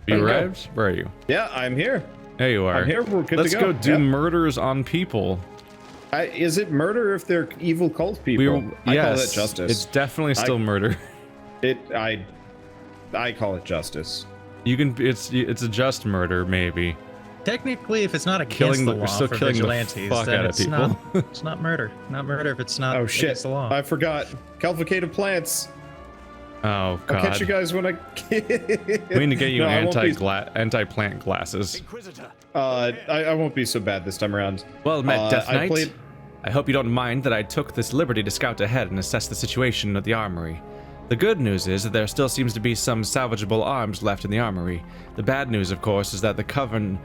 You arrived? Where are you? Yeah, I'm here. There you are. I'm here. We're good Let's to go. go do murders on people. Is it murder if they're evil cult people? I call that justice. It's definitely still murder. I call it justice. You can. It's a just murder, maybe. Technically, if it's not against the law still for killing vigilantes, the fuck then out of it's people. it's not murder. Not murder if it's not Oh shit! against the law. I forgot. Calcificated plants. Oh god. I'll catch you guys when I. We need to get you anti-plant glasses. I won't be so bad this time around. Well met, Death Knight. I hope you don't mind that I took this liberty to scout ahead and assess the situation at the armory. The good news is that there still seems to be some salvageable arms left in the armory. The bad news, of course, is that the Coven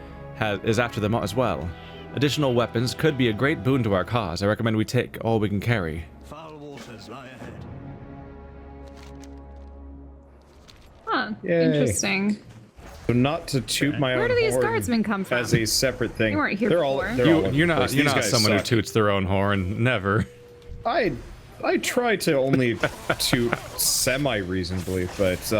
is after them as well. Additional weapons could be a great boon to our cause. I recommend we take all we can carry. Foul waters lie ahead. Huh. Yay. Interesting. So not to toot my own Where do these horn guardsmen come from? as a separate thing. They weren't here they're before. You're not These guys someone who suck. toots their own horn. Never. I try to only toot semi-reasonably, but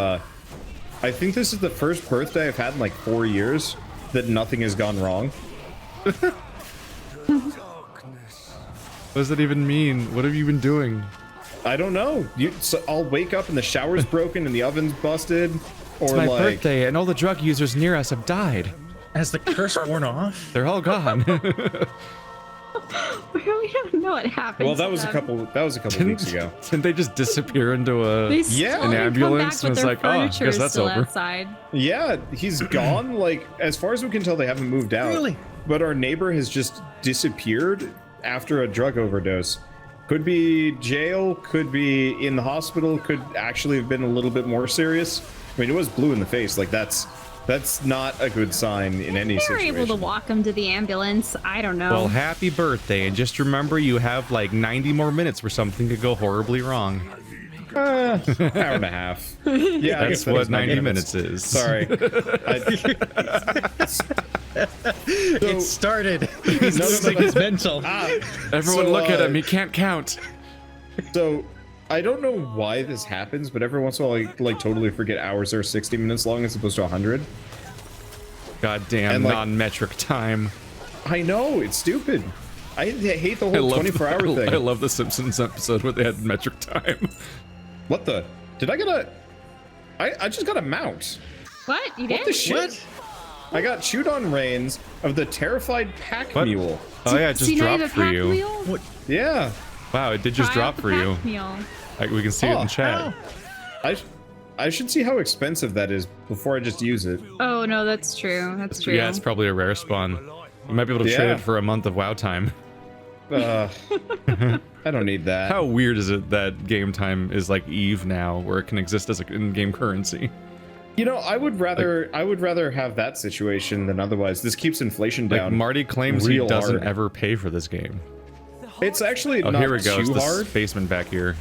I think this is the first birthday I've had in like 4 years that nothing has gone wrong. What does that even mean? What have you been doing? I don't know. So I'll wake up and the shower's broken and the oven's busted, or It's my like birthday and all the drug users near us have died. Has the curse worn off? They're all gone. We don't know what happened. well, that to was a them. couple weeks ago. Didn't they just disappear into They an still come ambulance? back And with it's their like, oh, I furniture guess that's still over. outside. Yeah, he's gone. Like, as far as we can tell, they haven't moved out. Really? But our neighbor has just disappeared after a drug overdose. Could be jail, could be in the hospital, could actually have been a little bit more serious. I mean, it was blue in the face. Like, that's not a good sign in any They were situation. able to walk him to the ambulance. I don't know. Well, happy birthday, and just remember you have like 90 more minutes where something could go horribly wrong. Hour and a half. Yeah, I guess That's that what is 90 minutes is. Sorry. It started. He's losing his mental. Everyone So, look at him, he can't count. So, I don't know why this happens, but every once in a while, I like totally forget hours are 60 minutes long as opposed to 100. Goddamn And, like, non-metric time. I know, it's stupid. I hate the whole 24-hour thing. I love the Simpsons episode where they had metric time. What the? Did I get a... I just got a mount. What? You did? What the shit? I got chewed on reins of the terrified pack What? mule. Oh yeah, it So just you now have dropped a for pack you. mule? Yeah. Wow, it did just Try drop out the for you. pack mule. Like, we can see it in chat. I should see how expensive that is before I just use it. Oh no, that's true. That's true. Yeah, it's probably a rare spawn. You might be able to trade Yeah. it for a month of WoW time. I don't need that. How weird is it that game time is like Eve now, where it can exist as an in-game currency? You know, I would rather have that situation than otherwise. This keeps inflation Like down. Marty claims he real doesn't hard. ever pay for this game. It's actually Oh, not here we go. It's too the hard. basement back here.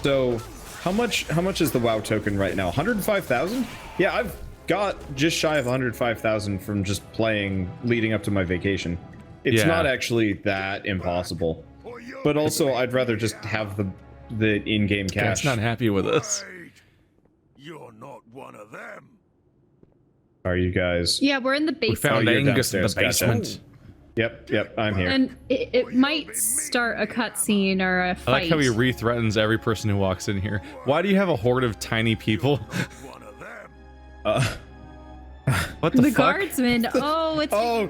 So, how much is the WoW token right now? 105,000? Yeah, I've got just shy of 105,000 from just playing leading up to my vacation. It's Yeah. not actually that impossible. But also, I'd rather just have the in-game cash. Cat's not happy with us. You're not one of them. Are you guys? Yeah, we're in the We basement. found you're Angus in the downstairs, gotcha. basement. Yep, I'm here. And it might start a cutscene or a I fight. like how he re-threatens every person who walks in here. Why do you have a horde of tiny people? One of them. What the the fuck? guardsman. Oh, it's Oh,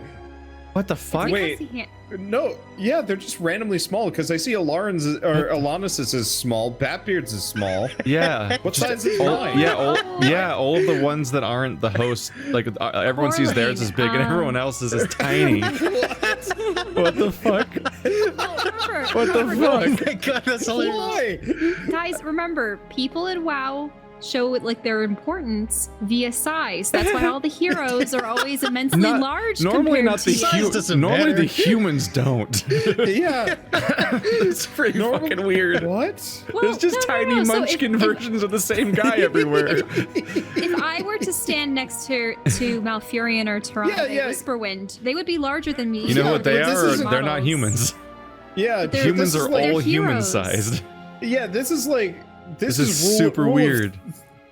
What the fuck? Wait. because he can't- no, yeah, they're just randomly small because I see Alanis is small, Batbeard's is small. Yeah. What size is All, mine? yeah, all of the ones that aren't the host, like everyone sees theirs as big and everyone else's is tiny. What the fuck? Remember, What the remember, fuck? My God, that's hilarious. Why? guys, remember, people in WoW show like their importance via size. That's why all the heroes are always immensely large. Normally compared not the to Size doesn't normally matter. the humans don't. Yeah. It's pretty fucking weird. What? Well, There's just no, tiny no, so munchkin if- versions of the same guy everywhere. If I were to stand next to Malfurion or Toronto Yeah. Whisperwind, they would be larger than me. You know Yeah, what they but this are? isn't They're not models. humans. Yeah, They're- Humans this is are like, all they're heroes. human-sized. Yeah, this is like This is super rule of weird.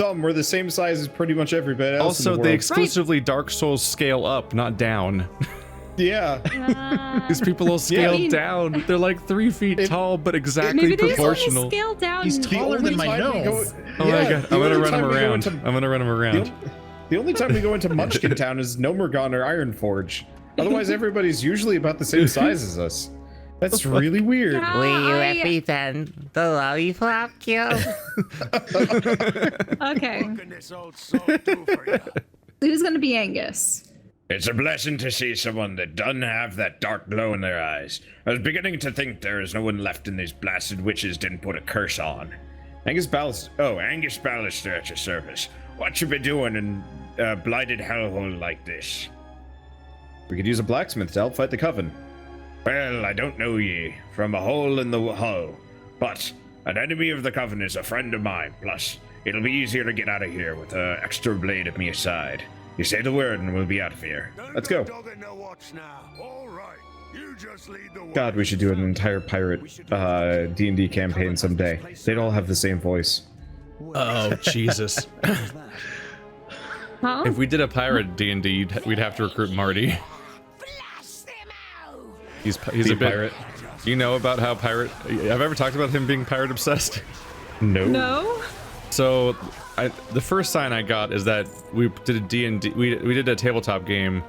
Some we're the same size as pretty much everybody else. Also, in the they world. exclusively Dark Souls scale up, not down. Yeah. These people will scale I mean- down. They're like 3 feet tall, but exactly Maybe they just want to proportional. scale down. He's taller than my nose. Oh my god, I'm gonna run him around. I'm gonna run him around. The only time we go into Munchkin Town is Nomergon or Ironforge. Otherwise, everybody's usually about the same size as us. That's really weird. Yeah, Will you I- represent the lollipop kill? Okay. What can this old soul do for you? Who's gonna be Angus? It's a blessing to see someone that doesn't have that dark glow in their eyes. I was beginning to think there is no one left in these blasted witches didn't put a curse on. Angus Ballas. Angus Ballister at your service. What you been doing in a blighted hellhole like this? We could use a blacksmith to help fight the coven. Well, I don't know ye from a hole in the hull, but an enemy of the coven is a friend of mine. Plus, it'll be easier to get out of here with an extra blade at me side. You say the word and we'll be out of here. Let's go. Dog in the watch now. All right, you just lead the way. God, we should do an entire pirate D&D campaign someday. They'd all have the same voice. Oh Jesus! Huh? If we did a pirate D&D, we'd have to recruit Marty. He's Be a a bit. pirate. You know about how pirate? I've ever talked about him being pirate obsessed. No. No? So, the first sign I got is that we did a D&D. We did a tabletop game,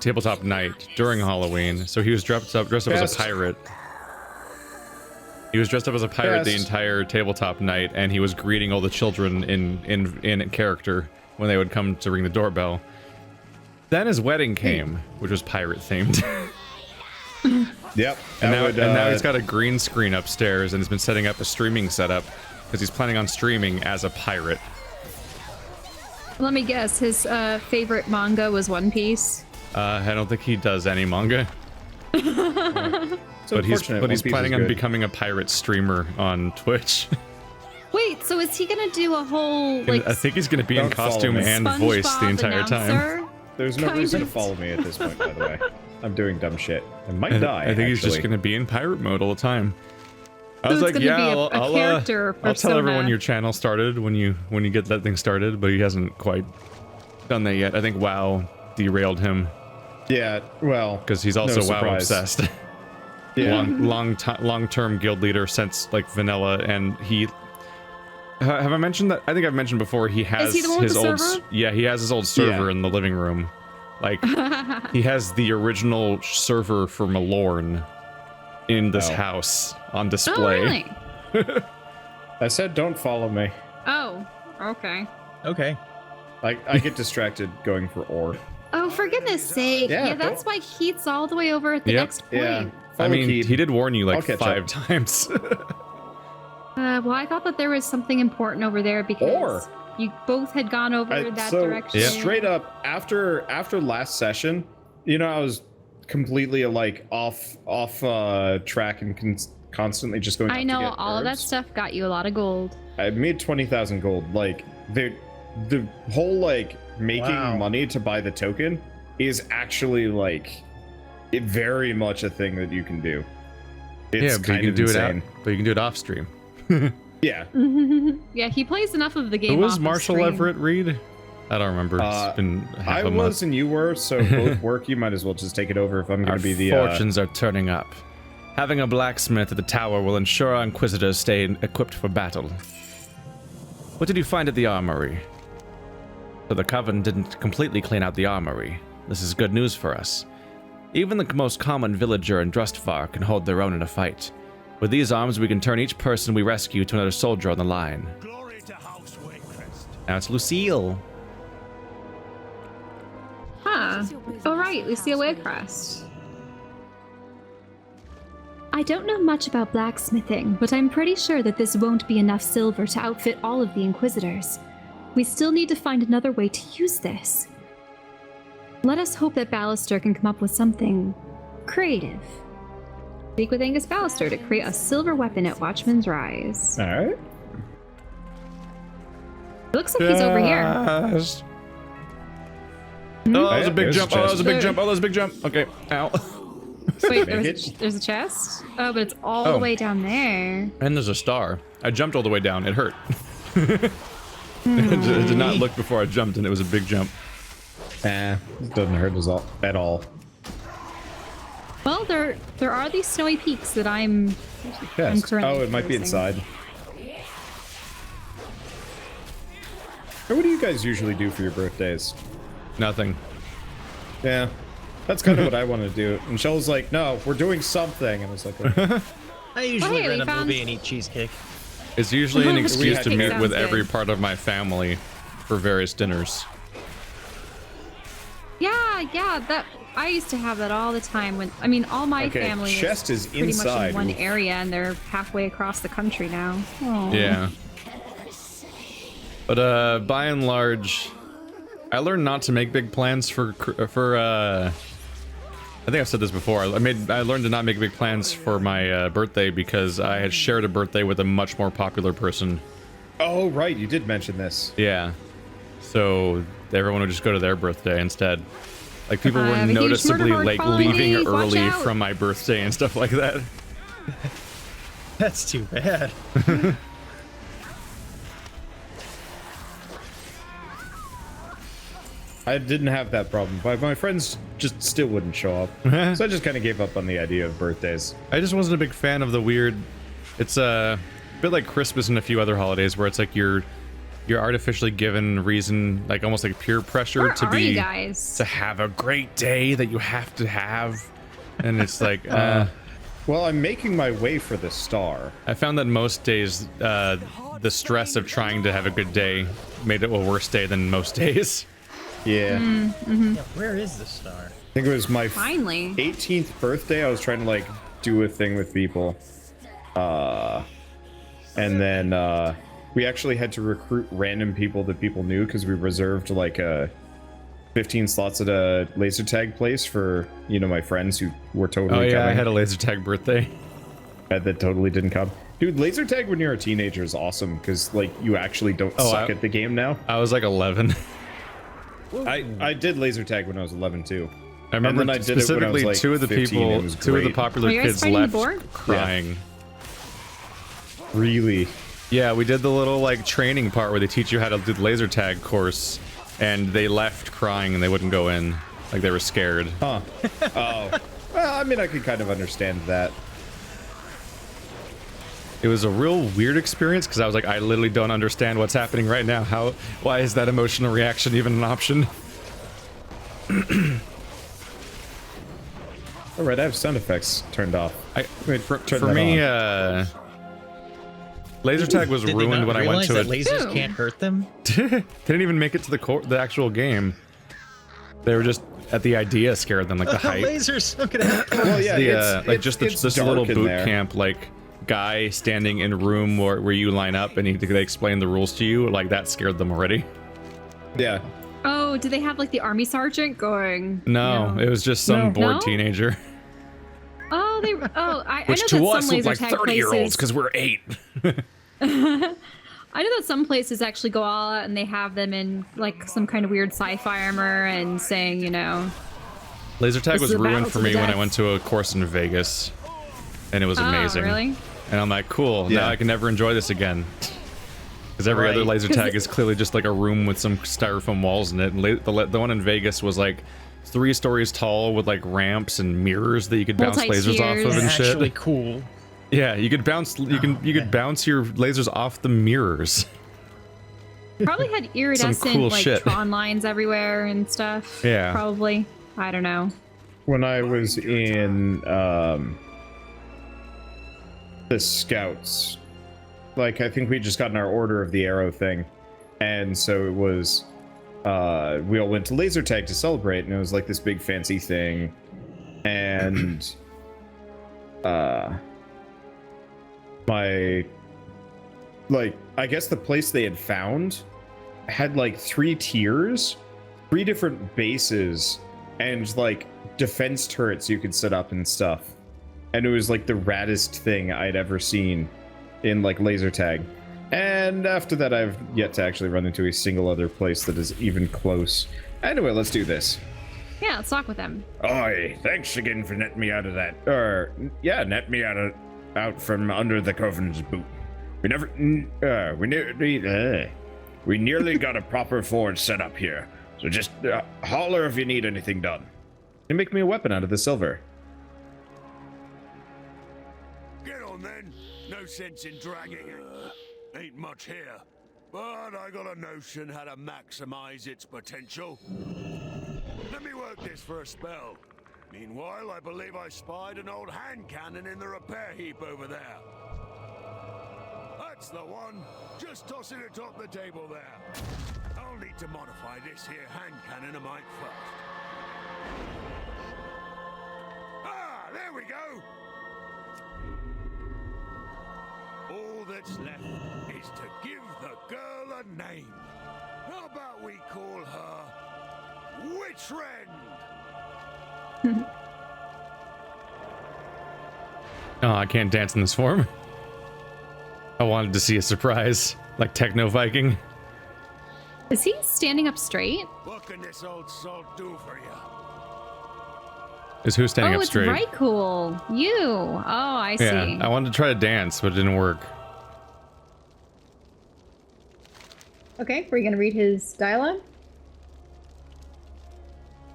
tabletop night during Halloween. So he was dressed up as Best. a pirate. He was dressed up as a pirate the Best. entire tabletop night, and he was greeting all the children in character when they would come to ring the doorbell. Then his wedding came, which was pirate themed. Yep. And now he's got a green screen upstairs, and he's been setting up a streaming setup because he's planning on streaming as a pirate. Let me guess. His favorite manga was One Piece. I don't think he does any manga, but he's planning on becoming a pirate streamer on Twitch. Wait, so is he gonna do a whole like I think he's going to be in Don't follow costume me. and voice the SpongeBob entire time. announcer? There's no kind reason to of- follow me at this point, by the way. I'm doing dumb shit. I might die. I think he's just actually. going to be in pirate mode all the time. I So was it's like, gonna yeah, be a I'll character tell everyone persona. your channel started when you get that thing started, but he hasn't quite done that yet. I think WoW derailed him Yeah, well, because he's also no WoW surprise. obsessed. Yeah. long-term guild leader since like vanilla, and he have I mentioned that? I think I've mentioned before. He has he the one with his the old server? yeah, he has his old server Yeah. in the living room. Like he has the original server for Malorn in this Oh. house on Oh, display. really? I said don't follow me. Oh, okay. Okay. I get distracted going for ore. Oh, for goodness sake. Yeah, Yeah, that's why Keith's all the way over at the Yep. next point. Yeah. I Follow mean, Keith. he did warn you I'll like catch 5 up. times. Well, I thought that there was something important over there because Or- you both had gone over that so direction. straight up after last session, you know, I was completely like off track and constantly just going. I out to know get all of that herbs. stuff got you a lot of gold. I made 20,000 gold. Like the whole like making Wow. money to buy the token is actually like very much a thing that you can do. It's yeah, but you kind can of do insane. it out. But you can do it off stream. Yeah. Yeah, he plays enough of the game. Who was off of Marshall stream. Everett Reed? I don't remember. It's been half I a month. was and you were, so both work. You might as well just take it over if I'm Our going to be the fortunes are turning up. Having a blacksmith at the tower will ensure our inquisitors stay equipped for battle. What did you find at the armory? So the coven didn't completely clean out the armory. This is good news for us. Even the most common villager in Drustvar can hold their own in a fight. With these arms, we can turn each person we rescue to another soldier on the line. Glory to House Whitegrove. Now it's Lucille. Huh. Oh, right, Lucia Waycrest. I don't know much about blacksmithing, but I'm pretty sure that this won't be enough silver to outfit all of the Inquisitors. We still need to find another way to use this. Let us hope that Ballister can come up with something creative. Speak with Angus Ballister to create a silver weapon at Watchman's Rise. All right. It looks like he's over here. Yes. Oh, that was a big There's jump. a Oh, that was a big chest. jump. Oh, that was a big jump. Okay. Ow. Wait, Make there's a chest? Oh, but it's all Oh. the way down there. And there's a star. I jumped all the way down. It hurt. I did not look before I jumped, and it was a big jump. It doesn't hurt us all at all. Well, there are these snowy peaks that I'm Yes. currently Oh, it might be cruising. inside. Hey, what do you guys usually do for your birthdays? Nothing. Yeah, that's kind of what I want to do. And Michelle's like, no, we're doing something. And I was like, okay. I usually hey, rent we a found- movie and eat cheesecake. It's usually an excuse to meet Sounds with good. every part of my family for various dinners. Yeah, that I used to have that all the time. All my Okay, family chest is pretty much inside. in one area, and they're halfway across the country now. Aw. Yeah. But by and large, I learned not to make big plans for I think I've said this before. I learned to not make big plans for my birthday because I had shared a birthday with a much more popular person. Oh, right, you did mention this. Yeah. So everyone would just go to their birthday instead. Like people I were have a huge noticeably murder horde like following leaving me. Watch early out. from my birthday and stuff like that. That's too bad. I didn't have that problem, but my friends just still wouldn't show up. So I just kind of gave up on the idea of birthdays. I just wasn't a big fan of the weird. It's a bit like Christmas and a few other holidays where it's like you're artificially given reason, like almost like peer pressure Where to are you be guys? to have a great day that you have to have, and it's like Well, I'm making my way for the star. I found that most days the stress of trying to have a good day made it a worse day than most days. Yeah. Yeah, where is the star? I think it was my Finally. 18th birthday. I was trying to like do a thing with people. And then we actually had to recruit random people that people knew because we reserved like 15 slots at a laser tag place for, you know, my friends who were totally Oh yeah, coming. I had a laser tag birthday. That totally didn't come. Dude, laser tag when you're a teenager is awesome because like you actually don't suck at the game now. I was like 11. I did laser tag when I was 11 too. I remember then I did it when I was, specifically like, two of the 15, people, it was two of the great. popular Are you guys kids fighting the left board? crying. Really? Yeah, we did the little like training part where they teach you how to do the laser tag course, and they left crying and they wouldn't go in, like they were scared. Huh. Oh. Well, I mean, I could kind of understand that. It was a real weird experience because I was like, I literally don't understand what's happening right now. Why is that emotional reaction even an option? All right, I have sound effects turned off. For turn that me, on. laser tag was Did they ruined not when I went realize to that it. lasers Ew. can't hurt them? Didn't even make it to the actual game. They were just at the idea scared them, like the hype. Lasers. I'm gonna have Well, yeah, This dark little in boot there. camp like guy standing in a room where you line up and they explain the rules to you, like that scared them already. Yeah. Oh, do they have like the army sergeant going? No, it was just some bored No? teenager. Oh, I Which know to that us some looked laser like tag 30-year-olds places. because we're 8. I know that some places actually go all out and they have them in like some kind of weird sci-fi armor and saying, you know. Laser tag This was is a ruined battle for to the me when I death. went to a course in Vegas, and it was amazing. Oh, really? And I'm like, cool. Yeah. Now I can never enjoy this again. Because every other Right. laser tag is clearly just like a room with some styrofoam walls in it. And the one in Vegas was like 3 stories tall with like ramps and mirrors that you could bounce lasers off of Multi-tiers. and shit. actually cool. Yeah, you could bounce. You could bounce your lasers off the mirrors. Probably had iridescent cool like shit. Tron lines everywhere and stuff. Yeah. Probably. I don't know. When I was in the scouts, like I think we just gotten our order of the arrow thing, and so it was we all went to laser tag to celebrate, and it was like this big fancy thing, and my like I guess the place they had found had like 3 tiers, 3 different bases, and like defense turrets you could set up and stuff. And it was like the raddest thing I'd ever seen in like laser tag. And after that, I've yet to actually run into a single other place that is even close. Anyway, let's do this. Yeah, let's talk with them. Oi, thanks again for netting me out of that. Net me out from under the Covenant's boot. We We nearly got a proper forge set up here. So just holler if you need anything done. You make me a weapon out of the silver. Get on then. No sense in dragging it. Ain't much here. But I got a notion how to maximize its potential. Let me work this for a spell. Meanwhile, I believe I spied an old hand cannon in the repair heap over there. That's the one. Just toss it atop the table there. I'll need to modify this here hand cannon a mite first. Ah, there we go. All that's left is to give the girl a name. How about we call her Witchtrend? Oh, I can't dance in this form. I wanted to see a surprise, like Techno Viking. Is he standing up straight? What can this old salt do for you? Is who standing up straight? Oh, it's Rycool. You. Oh, I see. Yeah, I wanted to try to dance, but it didn't work. Okay, we're gonna read his dialogue.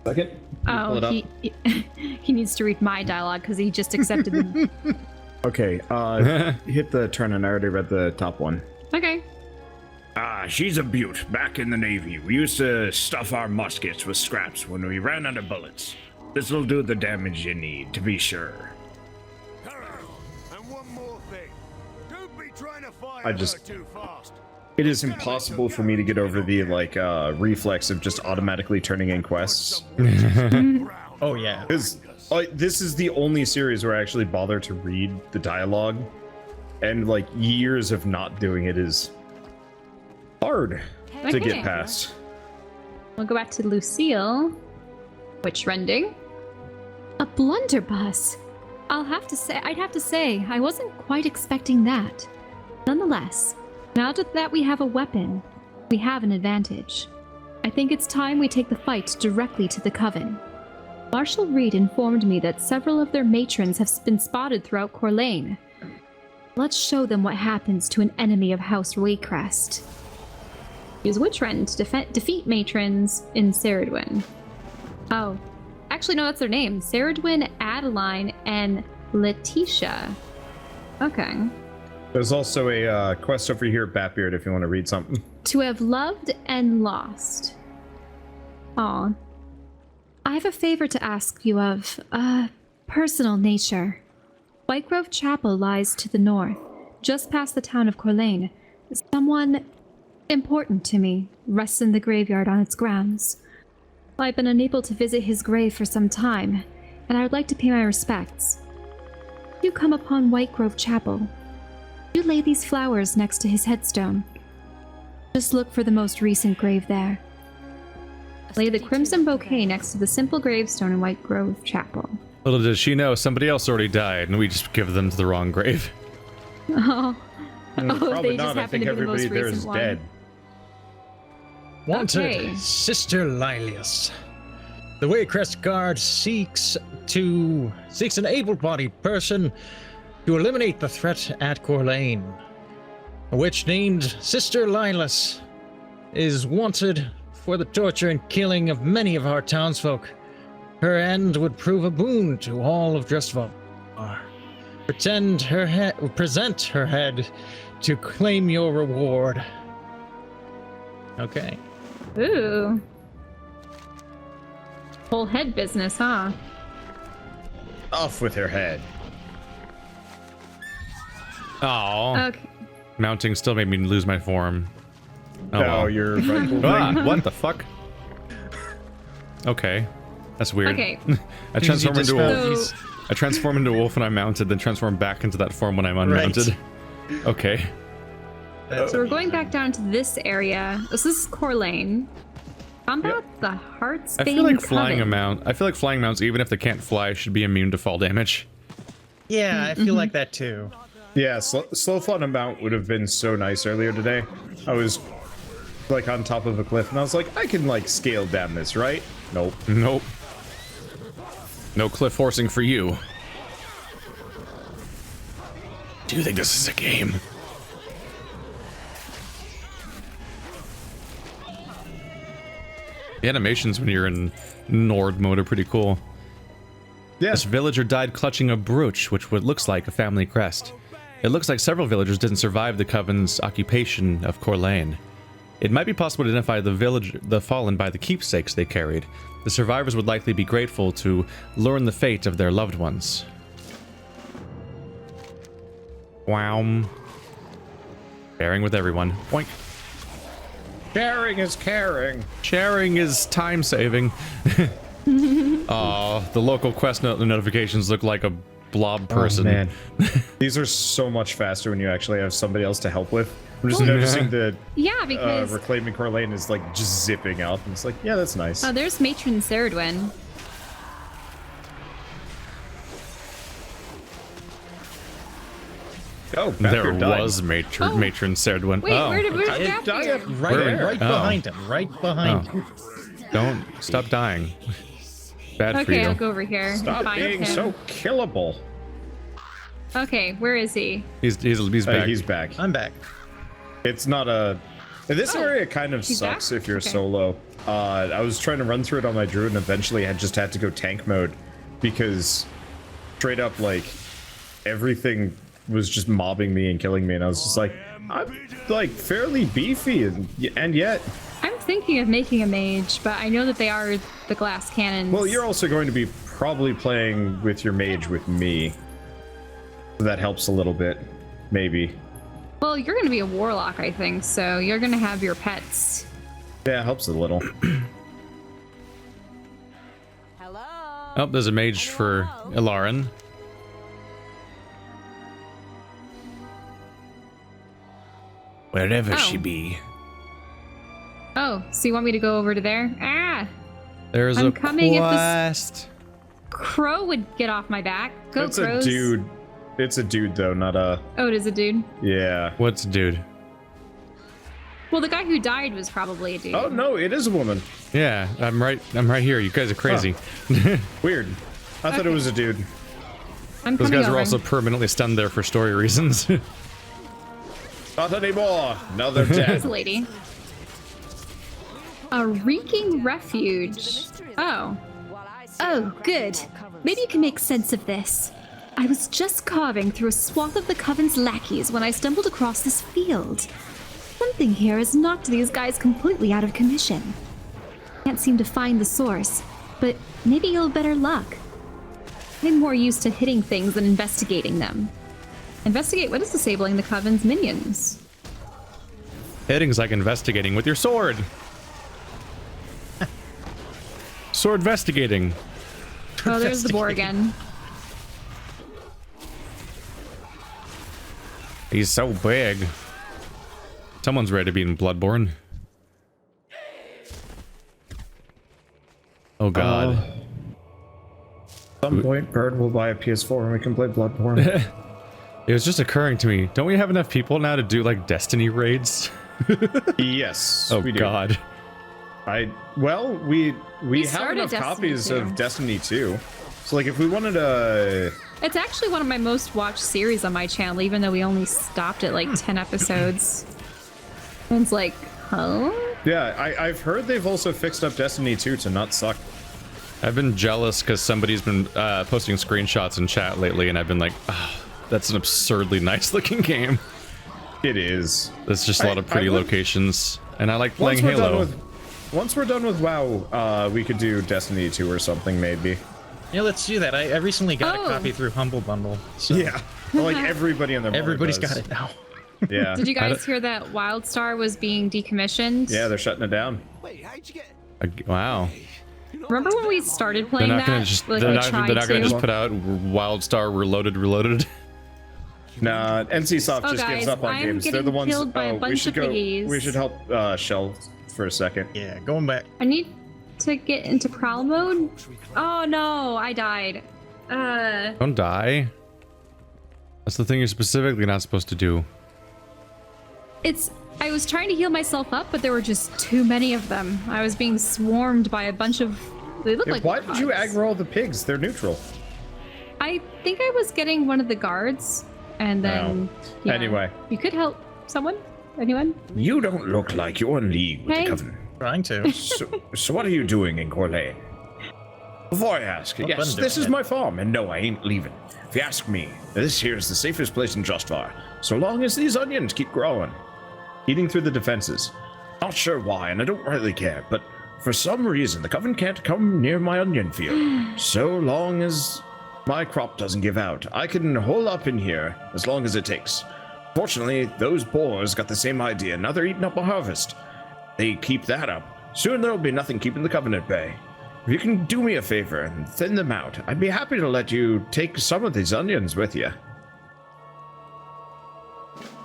Second. Oh, he needs to read my dialogue because he just accepted them. Okay, hit the turn, and I already read the top one. Okay. She's a beaut. Back in the Navy, we used to stuff our muskets with scraps when we ran out of bullets. This'll do the damage you need, to be sure. Hello. And one more thing. Don't be trying to fire I her just- too fast. It is impossible for me to get over the reflex of just automatically turning in quests. Oh yeah. Because this is the only series where I actually bother to read the dialogue, and like years of not doing it is hard to Okay. get past. We'll go back to Lucille. Witch rending. A blunderbuss. I'd have to say, I wasn't quite expecting that. Nonetheless, now that we have a weapon, we have an advantage. I think it's time we take the fight directly to the Coven. Marshal Reed informed me that several of their matrons have been spotted throughout Corlane. Let's show them what happens to an enemy of House Waycrest. Use Witchrend to defeat matrons in Ceridwen. Oh, actually no, that's their name. Ceridwen, Adeline, and Letitia. Okay. There's also a quest over here at Batbeard if you want to read something. To have loved and lost. Aw. I have a favor to ask you of a personal nature. Whitegrove Chapel lies to the north, just past the town of Corlane. Someone important to me rests in the graveyard on its grounds. I've been unable to visit his grave for some time, and I would like to pay my respects. If you come upon Whitegrove Chapel, you lay these flowers next to his headstone. Just look for the most recent grave there. Lay the crimson bouquet next to the simple gravestone in Whitegrove Chapel. Little did she know, somebody else already died, and we just give them to the wrong grave. Oh, Probably they just not. I happen think to be the most everybody there recent is one. dead. Wanted, Okay. Sister Lilius. The Waycrest Guard seeks an able-bodied person to eliminate the threat at Corlane. A witch named Sister Lilius is wanted for the torture and killing of many of our townsfolk. Her end would prove a boon to all of Dressvar. Present her head to claim your reward. Okay. Ooh. Whole head business, huh? Off with her head. Oh, Okay. mounting still made me lose my form. Oh, Oh, well. you're right. Ah, what the fuck? Okay, that's weird. Okay. I transform into a So- wolf. I transform into a wolf when I'm mounted, then transform back into that form when I'm unmounted. Okay. So we're going back down to this area. This is Corlane. Combat the Heartsbane I feel like flying Coven. I feel like flying mounts, even if they can't fly, should be immune to fall damage. Yeah, I feel like that too. Yeah, slow fun amount would have been so nice earlier today. I was like on top of a cliff, and I was like, I can like scale down this, right? Nope. Nope. No cliff forcing for you. Do you think this is a game? The animations when you're in Nord mode are pretty cool. Yeah. This villager died clutching a brooch, which looks like a family crest. It looks like several villagers didn't survive the Coven's occupation of Corlane. It might be possible to identify the fallen by the keepsakes they carried. The survivors would likely be grateful to learn the fate of their loved ones. Wow. Sharing with everyone. Boink. Sharing is caring. Sharing is time saving. Aw, the local quest notifications look like a blob person. Oh, man. These are so much faster when you actually have somebody else to help with. I'm just noticing that because reclaiming Corlane is like just zipping out. And it's like, yeah, that's nice. oh, there's Matron Ceridwen. Oh, There was Matron Ceridwen. Wait, Oh. where'd I Raptor? died. Right behind him. Right behind him. Don't stop dying. Bad for Okay, you. I'll go over here. and Stop find being him. so killable. Okay, where is he? He's back. He's back. I'm back. It's not a... This area kind of he's sucks back? if you're Okay. solo. I was trying to run through it on my druid and eventually I just had to go tank mode because straight up, like, everything was just mobbing me and killing me, and I was just like, I'm like fairly beefy and yet... I'm thinking of making a mage, but I know that they are the glass cannons. Well, you're also going to be probably playing with your mage with me. So that helps a little bit, maybe. Well, you're going to be a warlock, I think, so you're going to have your pets. Yeah, it helps a little. Hello. Oh, there's a mage for Ilaran. Wherever she Oh. be. Oh, so you want me to go over to there? Ah! There's I'm a coming if this- quest. Crow would get off my back. Go, It's crows. a dude. It's a dude, though, not a... Oh, it is a dude. Yeah. What's dude? Well, the guy who died was probably a dude. Oh, no, it is a woman. Yeah, I'm right here. You guys are crazy. Weird. I thought it was a dude. I'm Those coming guys over. were also permanently stunned there for story reasons. Not anymore. Now they're It's dead. a lady. A reeking refuge. Oh. Oh, good. Maybe you can make sense of this. I was just carving through a swath of the Coven's lackeys when I stumbled across this field. Something here has knocked these guys completely out of commission. Can't seem to find the source, but maybe you'll have better luck. I'm more used to hitting things than investigating them. Investigate what is disabling the Coven's minions. Hitting's like investigating with your sword. Sword investigating. Oh, there's the boar again. He's so big. Someone's ready to be in Bloodborne. Oh god. At some point, Bird will buy a PS4 and we can play Bloodborne. It was just occurring to me, don't we have enough people now to do like Destiny raids? Yes. Oh we do. god. Well, we have started enough Destiny copies 2. of Destiny 2. So, like, if we wanted to... It's actually one of my most watched series on my channel, even though we only stopped at like 10 episodes. And it's like, huh? Yeah, I've heard they've also fixed up Destiny 2 to not suck. I've been jealous because somebody's been posting screenshots in chat lately, and I've been like, oh, that's an absurdly nice looking game. It is. There's just a lot of I pretty would- locations, and I like playing Once we're done Halo. once we're done with WoW, we could do Destiny 2 or something, maybe. Yeah, let's do that. I recently got Oh. a copy through Humble Bundle. So Yeah. Well, like, everybody in their everybody's does. got it now. Yeah. Did you guys hear that Wildstar was being decommissioned? Yeah, they're shutting it down. Wait, how'd you get... Wow. Remember when we started They're playing not that? gonna just Like, they're I not tried gonna to. just put out Wildstar Reloaded. Nah, NCSoft Oh, just gives gives up on I'm games. They're the getting ones. killed by a we bunch should of go. piggies. We should help Shell for a second. Yeah, going back. I need to get into prowl mode. Oh no, I died. Don't die. That's the thing you're specifically not supposed to do. I was trying to heal myself up, but there were just too many of them. I was being swarmed by a bunch of. They look like. Why did you bugs. aggro all the pigs? They're neutral. I think I was getting one of the guards, and then. Yeah. Anyway. You could help someone. Anyone? You don't look like you're in league with Hey. the Coven. Trying to. So what are you doing in Corlane? Before I ask, What yes, button this do I is hit? my farm, and no, I ain't leaving. If you ask me, this here is the safest place in Justvar, so long as these onions keep growing. Eating through the defenses. Not sure why, and I don't really care, but for some reason, the Coven can't come near my onion field. So long as my crop doesn't give out, I can hole up in here as long as it takes. Fortunately, those boars got the same idea, now they're eating up my harvest. They keep that up, soon there'll be nothing keeping the Coven at bay. If you can do me a favor and thin them out, I'd be happy to let you take some of these onions with you.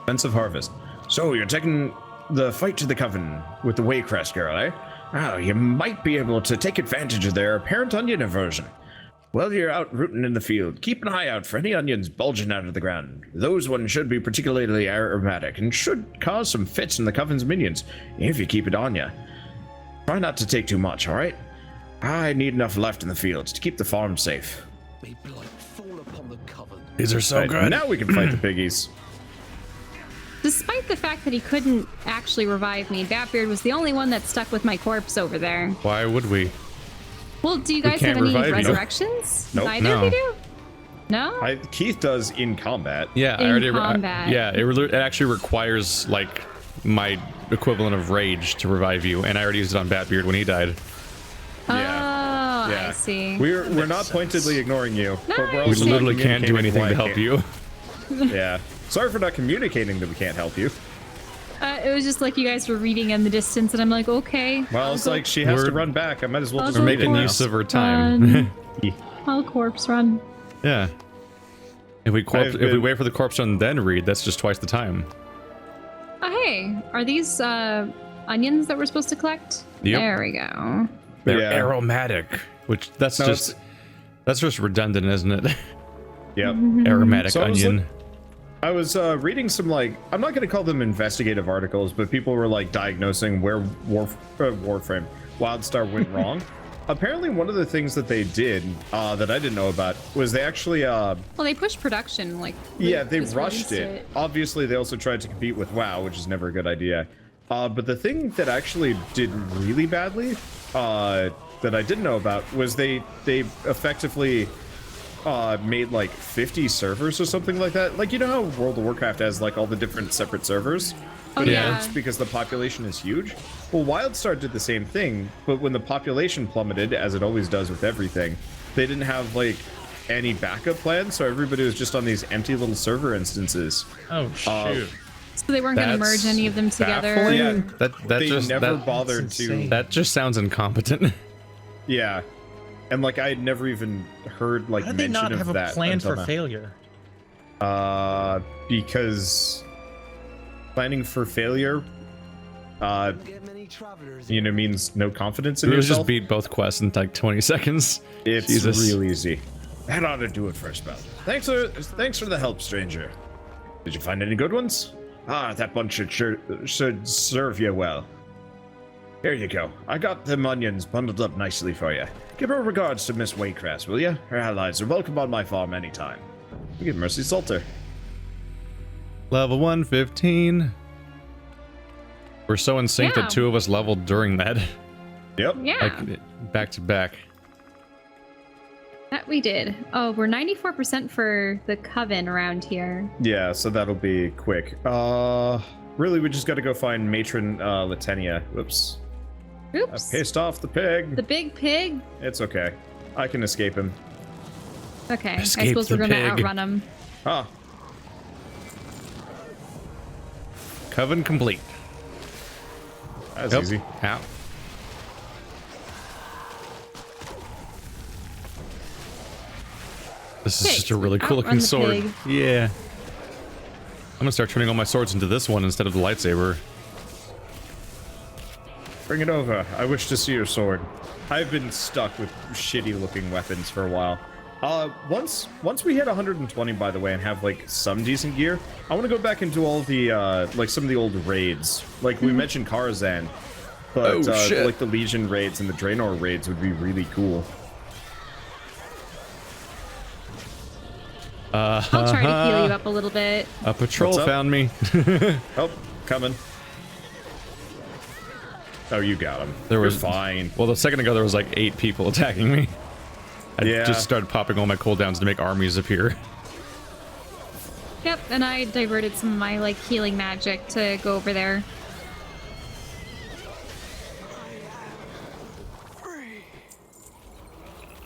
Defensive harvest. So, you're taking the fight to the Coven with the Waycrest girl, eh? Oh, you might be able to take advantage of their apparent onion aversion. While you're out rooting in the field, keep an eye out for any onions bulging out of the ground. Those ones should be particularly aromatic and should cause some fits in the Coven's minions if you keep it on you. Try not to take too much, alright? I need enough left in the fields to keep the farm safe. May blight fall upon the Coven. These are so Right, good. now we can fight the piggies. Despite the fact that he couldn't actually revive me, Batbeard was the only one that stuck with my corpse over there. Why would we? Well, do you guys have can't any revive you. resurrections? Nope. Neither No. of you do? No? Keith does in combat. Yeah, I In already. combat. It actually requires like my equivalent of rage to revive you, and I already used it on Batbeard when he died. Yeah. Oh, Yeah. I see. We're not pointedly ignoring you, but we're Nice. We also literally can't do communicating anything to why help it you. can't- Yeah. Sorry for not communicating that we can't help you. It was just like you guys were reading in the distance, and I'm like, okay. Well, it's like she has to We're- run back. I might as well I'll just go We're read it making now. use of her time. I'll corpse run. Yeah. If we I've if we been- wait for the corpse run then read, that's just twice the time. Oh, hey, are these onions that we're supposed to collect? Yep. There we go. They're Yeah. aromatic, which that's No, just redundant, isn't it? Yep. Aromatic So I was onion. I was reading some, like, I'm not going to call them investigative articles, but people were like diagnosing where Warframe WildStar went wrong. Apparently, one of the things that they did that I didn't know about was they actually Well, they pushed production, like. yeah, they just rushed released it. Obviously, they also tried to compete with WoW, which is never a good idea. But the thing that actually did really badly that I didn't know about was they effectively made like 50 servers or something like that. Like, you know how World of Warcraft has like all the different separate servers? Oh, yeah. It's because the population is huge. Well, WildStar did the same thing, but when the population plummeted, as it always does with everything, they didn't have like any backup plans, so everybody was just on these empty little server instances. Oh, shoot. So they weren't going to merge That's any of them together. baffling. Yeah, That they just never that, bothered That's to. insane. that just sounds incompetent. Yeah, and like I had never even heard like How did they mention not of have a that plan until for now. failure? Because planning for failure, Get many travelers. you know, means no confidence in We just yourself. beat both quests in like 20 seconds. It's Jesus. real easy. That ought to do it for a spell. Thanks for the help, stranger. Did you find any good ones? That bunch should serve you well. Here you go. I got them onions bundled up nicely for you. Give her regards to Miss Waycrest, will you? Her allies are welcome on my farm anytime. We get Mercy Salter. Level 115. We're so in sync Yeah. that two of us leveled during that. Yep. Yeah, Like back to back. that we did. Oh, we're 94% for the Coven around here. Yeah, so that'll be quick. Really, we just got to go find Matron Latenia. Whoops. I Oops. pissed off the pig. The big pig? It's okay. I can escape him. Okay, Escape I suppose the we're gonna pig. outrun him. Ah, Coven complete. that's Yep. easy. Ow. This is Okay, just a really outrun cool looking the sword. pig. Yeah. I'm gonna start turning all my swords into this one instead of the lightsaber. Bring it over. I wish to see your sword. I've been stuck with shitty looking weapons for a while. Once we hit 120, by the way, and have like some decent gear, I want to go back into all the like some of the old raids. Like we mentioned Karazhan, but Oh, shit. like the Legion raids and the Draenor raids would be really cool. I'll try to heal you up a little bit. A patrol What's up? found me. Oh, coming. Oh, you got him. There You're was fine. Well, the second ago there was like 8 people attacking me. I Yeah. just started popping all my cooldowns to make armies appear. Yep, and I diverted some of my like healing magic to go over there.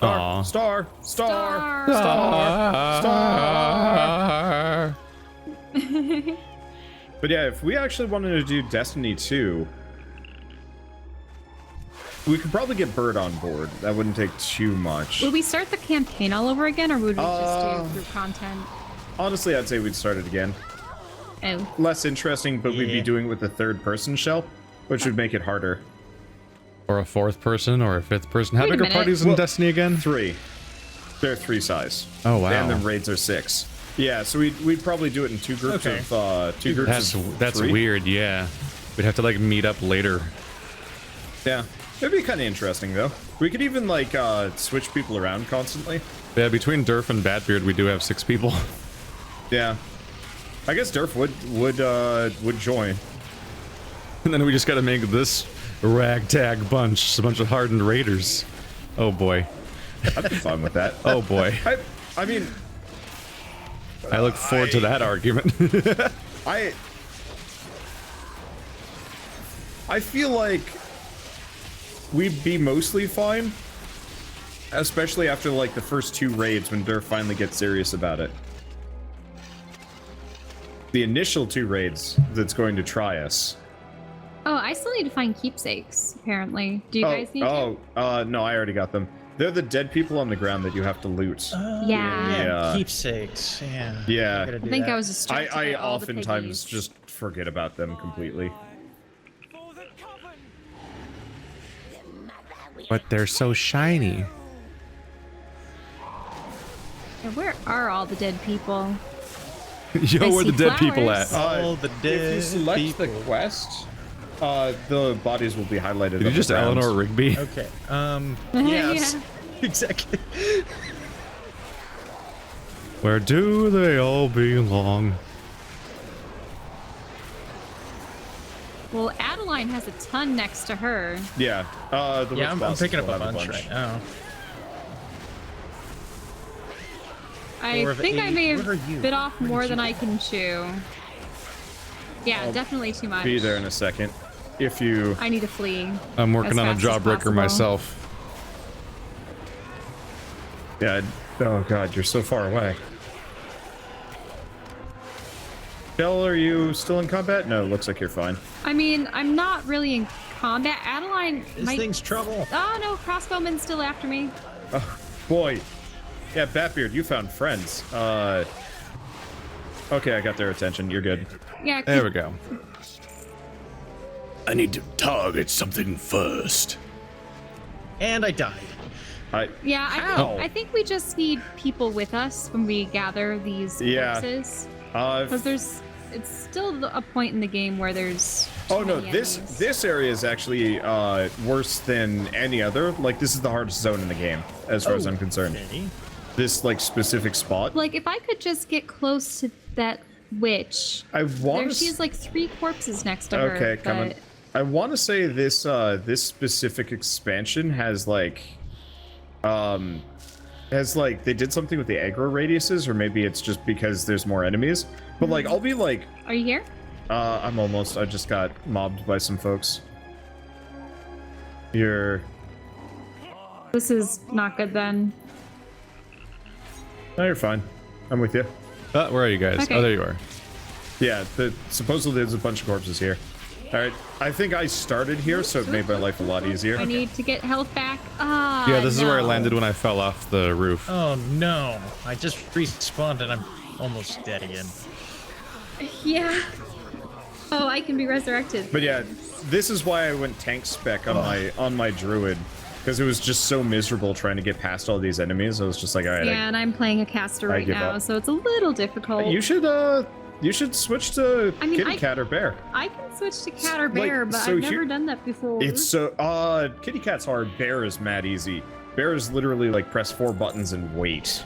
Aw. Star. But yeah, if we actually wanted to do Destiny 2, we could probably get Bird on board. That wouldn't take too much. Would we start the campaign all over again, or would we just do through content? Honestly, I'd say we'd start it again. Oh, Less interesting, but we'd be doing it with the third-person shell, which would make it harder. Or a 4th person or a 5th person. How Wait a big are minute. parties in Well, Destiny again? 3. They're 3 size. Oh, wow. And then raids are 6. Yeah, so we'd probably do it in 2 groups Okay. of 2 groups. That's 3. weird, yeah. We'd have to like meet up later. Yeah, it'd be kind of interesting though. We could even like switch people around constantly. Yeah, between Durf and Batbeard, we do have 6 people. Yeah, I guess Durf would join. And then we just gotta make this ragtag bunch, a bunch of hardened raiders. Oh boy. I'd be fine with that. Oh boy. I mean, I look forward to that argument. I feel like we'd be mostly fine, especially after like the first 2 raids when Durf finally gets serious about it. The initial 2 raids that's going to try us. oh, I still need to find keepsakes. Apparently, do you guys need to? No, I already got them. They're the dead people on the ground that you have to loot. Yeah. Yeah. Keepsakes. Yeah. Yeah. gotta do I think that. I was distracted. I by all the oftentimes piggies. just forget about them completely. But they're so shiny. Yeah, where are all the dead people? Yo, I where the see dead people at? flowers. All the If dead you select people. the quest, the bodies will be highlighted. Did you on just the ground. Eleanor Rigby? Okay. Yes. Yeah. Exactly. Where do they all belong? Well, Adeline has a ton next to her. Yeah. The Yeah, I'm boss picking up will a have bunch right now. I Four of think I 8. may Where are have you? bit off Where more did than you I can chew. Yeah, definitely too much. Be there in a second. If you. I need to flee. I'm working as on a fast as jawbreaker possible. myself. Yeah. Oh god, you're so far away. Shell, are you still in combat? No, looks like you're fine. I mean, I'm not really in combat. Adeline This might... thing's trouble. Oh no, crossbowman's still after me. Oh boy. Yeah, Batbeard, you found friends. Okay, I got their attention. You're good. Yeah, There we go. I need to target something first. And I died. yeah. How? I think we just need people with us when we gather these Yeah. corpses. Because it's still a point in the game where there's. Oh no, many this enemies. area is actually worse than any other. Like this is the hardest zone in the game, as far as I'm concerned. Okay. This like specific spot. Like, if I could just get close to that witch. I want She has like 3 corpses next to her. Okay, come on. but- I want to say this this specific expansion has like they did something with the aggro radiuses, or maybe it's just because there's more enemies. But like I'll be like, Are you here? I'm almost. I just got mobbed by some folks. You're. This is not good then. No, you're fine. I'm with you. Where are you guys? Okay. Oh, there you are. Yeah, supposedly there's a bunch of corpses here. All right, I think I started here, so it made my life a lot easier. I need to get health back. Ah. Yeah, this is where I no. landed when I fell off the roof. Oh no. I just respawned and I'm almost dead again. Yeah. Oh, I can be resurrected. But yeah, this is why I went tank spec on my druid, because it was just so miserable trying to get past all these enemies. I was just like, all right, Yeah, and I'm playing a caster I right give now, up. so it's a little difficult. you should switch to I mean, kitty cat or bear. I can switch to cat or bear, but so I've never here- done that before. It's so kitty cat's hard. Bear is mad easy. Bear is literally like press 4 buttons and wait.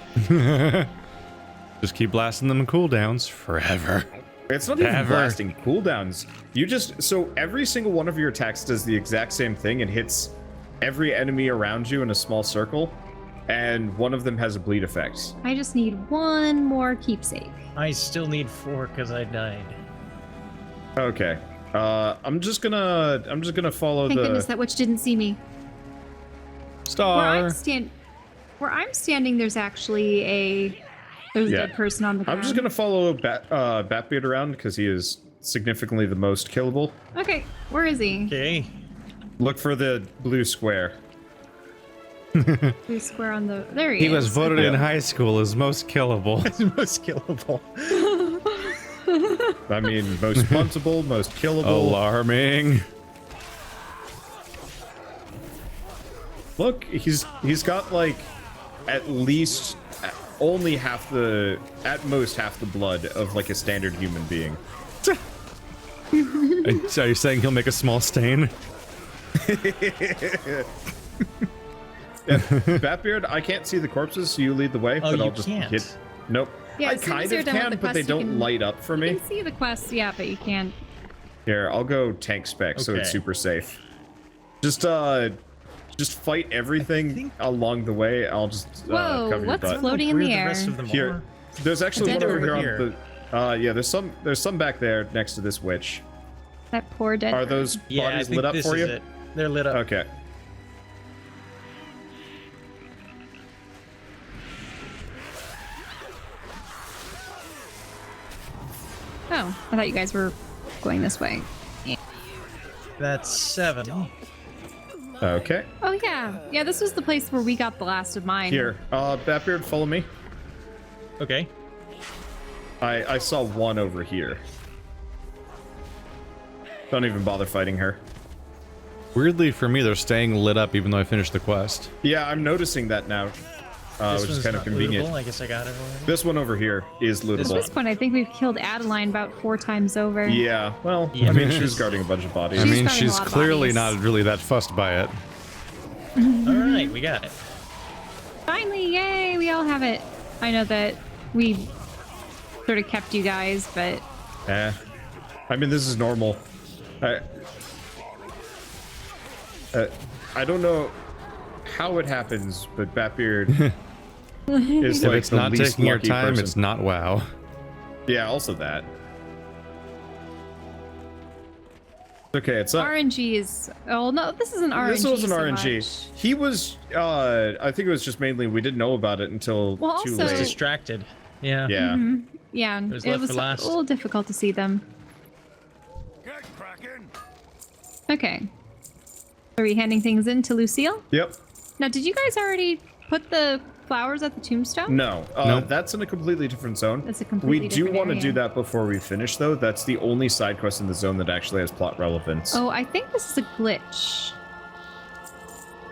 Just keep blasting them cooldowns forever. It's not even Ever. blasting cooldowns. You just, so every single one of your attacks does the exact same thing and hits every enemy around you in a small circle, and one of them has a bleed effect. I just need one more keepsake. I still need 4 because I died. Okay. I'm just gonna follow Thank the. goodness that witch didn't see me. Star. Where I'm standing, there's actually a dead person on the ground. I'm just gonna follow Batbeard around because he is significantly the most killable. Okay, where is he? Okay. Look for the blue square. Blue square on the. There he is. He was voted in Yeah. high school as most killable. Most killable. I mean, most puntable, most killable. Alarming. Look, he's got like at least only at most half the blood of like a standard human being. So you're saying he'll make a small stain? Yeah, Batbeard, I can't see the corpses, so you lead the way, Oh, but you I'll just can't. hit. Nope. Yeah, I as soon kind as you're of done with can, the but they quest, you don't can- light up for You me. can see the quests, yeah, but you can't. Here, I'll go tank spec, so it's Okay. super safe. Just fight everything along the way. I'll just Whoa, cover your what's butt. floating in Where the the air? rest of them Here, are? there's actually Dead one over over here. here. On the, yeah, there's some back there next to this witch. That poor dead. Are those Yeah, I bodies think lit up this for is you? it. They're lit up. Okay. Oh, I thought you guys were going this way. That's 7. Okay. Oh yeah, yeah. This was the place where we got the last of mine. Here, Batbeard, follow me. Okay. I saw one over here. Don't even bother fighting her. Weirdly for me, they're staying lit up even though I finished the quest. Yeah, I'm noticing that now, This which is one's kind of not convenient. lootable. I guess I got it already. This one over here is At lootable. this point, I think we've killed Adeline about 4 times over. Yeah, well, Yeah, I mean, but she was she's- guarding a bunch of bodies. I mean, guarding a she's lot of clearly bodies. not really that fussed by it. Alright, we got it. Finally, yay! We all have it. I know that we sort of kept you guys, but I mean, this is normal. I don't know how it happens, but Batbeard is If like it's the not least taking your lucky time, person. it's not WoW. Yeah, also that. Okay, it's not. RNG is. Oh no, this isn't RNG. This wasn't so RNG. much. He was. I think it was just mainly we didn't know about it until Well, too also- late. Distracted. Yeah. Yeah. Yeah, was it left was for last. a little difficult to see them. Get cracking. Okay. Are we handing things in to Lucille? Yep. Now, did you guys already put the flowers at the tombstone? No. Nope. That's in a completely different zone. That's a completely We do different want to area. do that before we finish, though. That's the only side quest in the zone that actually has plot relevance. Oh, I think this is a glitch.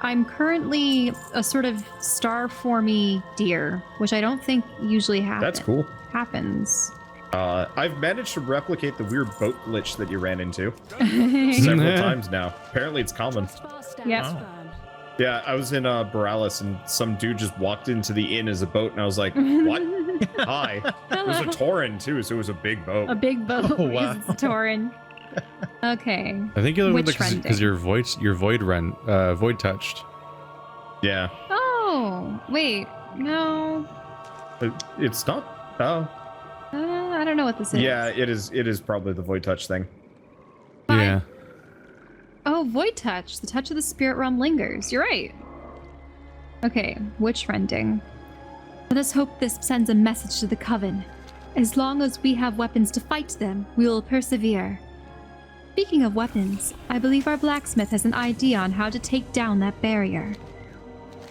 I'm currently a sort of star-formy deer, which I don't think usually That's cool. happens. I've managed to replicate the weird boat glitch that you ran into several times now. Apparently, it's common. Yeah. Yeah, I was in Borealis and some dude just walked into the inn as a boat, and I was like, "What? Hi." It was a Tauren too, so it was a big boat. A big boat Oh, wow. is Tauren. Okay. I think you're Witch because rending. your void touched. Yeah, Oh, wait. No. it's not. Oh, I don't know what this is. yeah, it is. It is probably the void touch thing. Fine. Yeah. Oh, Void Touch. The touch of the spirit realm lingers. You're right. Okay, witch rending. Let us hope this sends a message to the Coven. As long as we have weapons to fight them, we will persevere. Speaking of weapons, I believe our blacksmith has an idea on how to take down that barrier.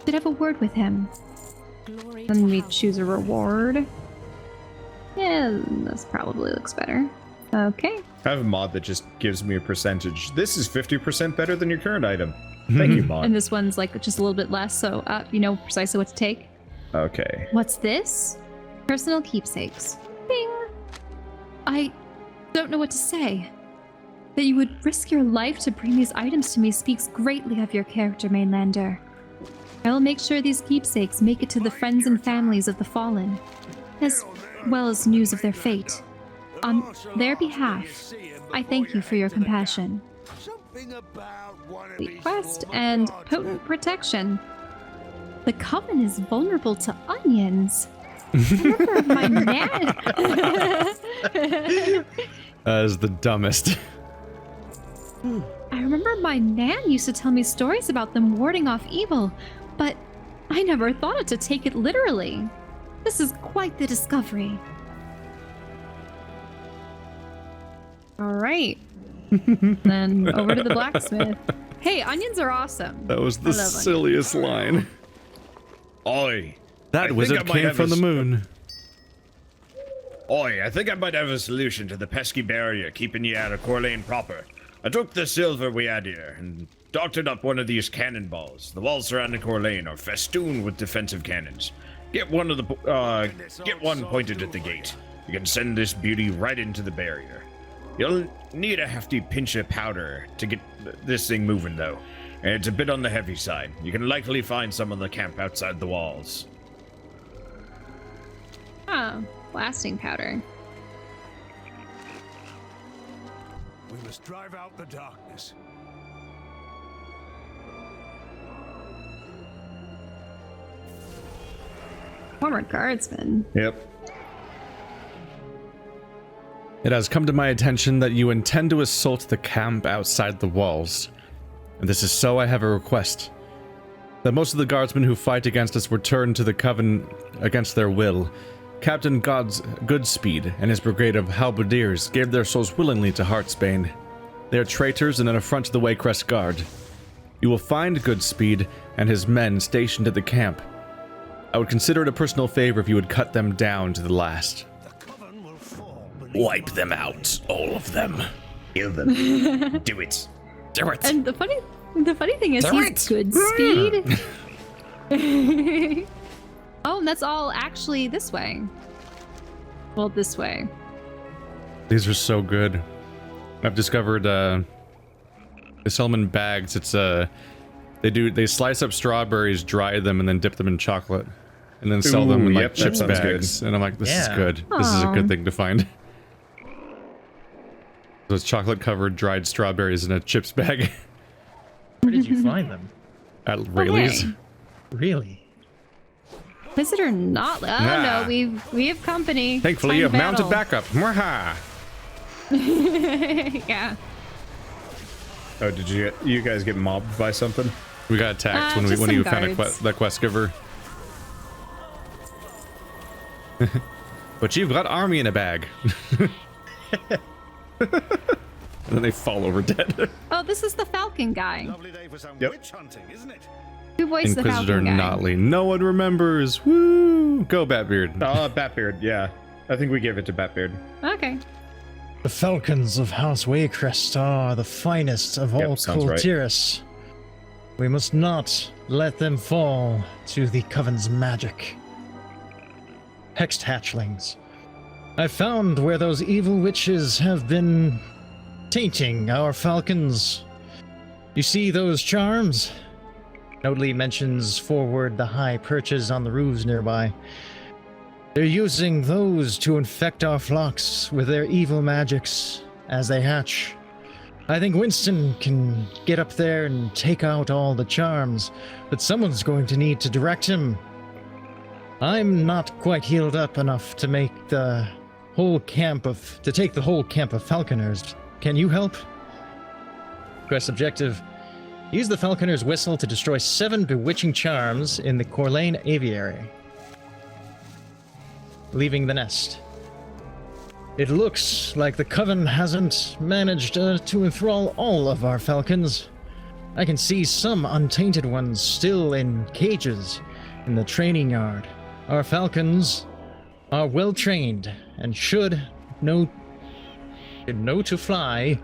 Should have a word with him. Then we choose a reward. Yeah, this probably looks better. Okay. I have a mod that just gives me a percentage. This is 50% better than your current item. Thank you, mod. And this one's like just a little bit less, so you know precisely what to take. Okay. What's this? Personal keepsakes. Bing! I don't know what to say. That you would risk your life to bring these items to me speaks greatly of your character, Mainlander. I will make sure these keepsakes make it to the friends and families of the fallen, as well as news of their fate. On their behalf, I thank you for your compassion. Request and potent protection. The coven is vulnerable to onions. I remember my nan. That is the dumbest. I remember my nan used to tell me stories about them warding off evil, but I never thought to take it literally. This is quite the discovery. All right. Then over to the blacksmith. Hey, onions are awesome. That was the silliest line. Oi. That wizard came from the moon. Oi, I think I might have a solution to the pesky barrier keeping you out of Corlane proper. I took the silver we had here and doctored up one of these cannonballs. The walls surrounding Corlane are festooned with defensive cannons. Get one pointed at the gate. You can send this beauty right into the barrier. You'll need a hefty pinch of powder to get this thing moving, though. And it's a bit on the heavy side. You can likely find some on the camp outside the walls. Oh, blasting powder. We must drive out the darkness. Former guardsman. Yep. It has come to my attention that you intend to assault the camp outside the walls. And this is so I have a request. That most of the guardsmen who fight against us were turned to the Coven against their will. Captain Goodspeed and his brigade of halberdiers gave their souls willingly to Heartsbane. They are traitors and an affront to the Waycrest Guard. You will find Goodspeed and his men stationed at the camp. I would consider it a personal favor if you would cut them down to the last. Wipe them out, all of them. Kill them. Do it. Do it. And the funny thing is, he's Goodspeed. Oh, and that's all actually this way. Well, this way. These are so good. I've discovered they sell them in bags. It's they slice up strawberries, dry them, and then dip them in chocolate, and then sell them in like chips bags. Good. And I'm like, this is good. This is a good thing to find. Those chocolate covered dried strawberries in a chips bag. Where did you find them? At Rayleigh's. Okay. Really? Visitor not. Oh no, we have company. Thankfully, you have mounted backup. Mwaha! Yeah. Oh, did you guys get mobbed by something? We got attacked when you found that quest giver. But you've got army in a bag. And then they fall over dead. Oh, this is the Falcon guy. Lovely day for some Yep. witch hunting, isn't it? Who voiced the Inquisitor Falcon guy? Notley. No one remembers. Woo! Go, Batbeard. Batbeard, yeah. I think we gave it to Batbeard. Okay. The Falcons of House Waycrest are the finest of all sounds right. Kultiris. We must not let them fall to the Coven's magic. Hexed hatchlings. I found where those evil witches have been tainting our falcons. You see those charms? Notley mentions forward the high perches on the roofs nearby. They're using those to infect our flocks with their evil magics as they hatch. I think Winston can get up there and take out all the charms, but someone's going to need to direct him. I'm not quite healed up enough to make take the whole camp of falconers. Can you help? Quest objective: use the falconer's whistle to destroy 7 bewitching charms in the Corlane aviary, leaving the nest. It looks like the Coven hasn't managed to enthrall all of our falcons. I can see some untainted ones still in cages in the training yard. Our falcons are well trained and should know to fly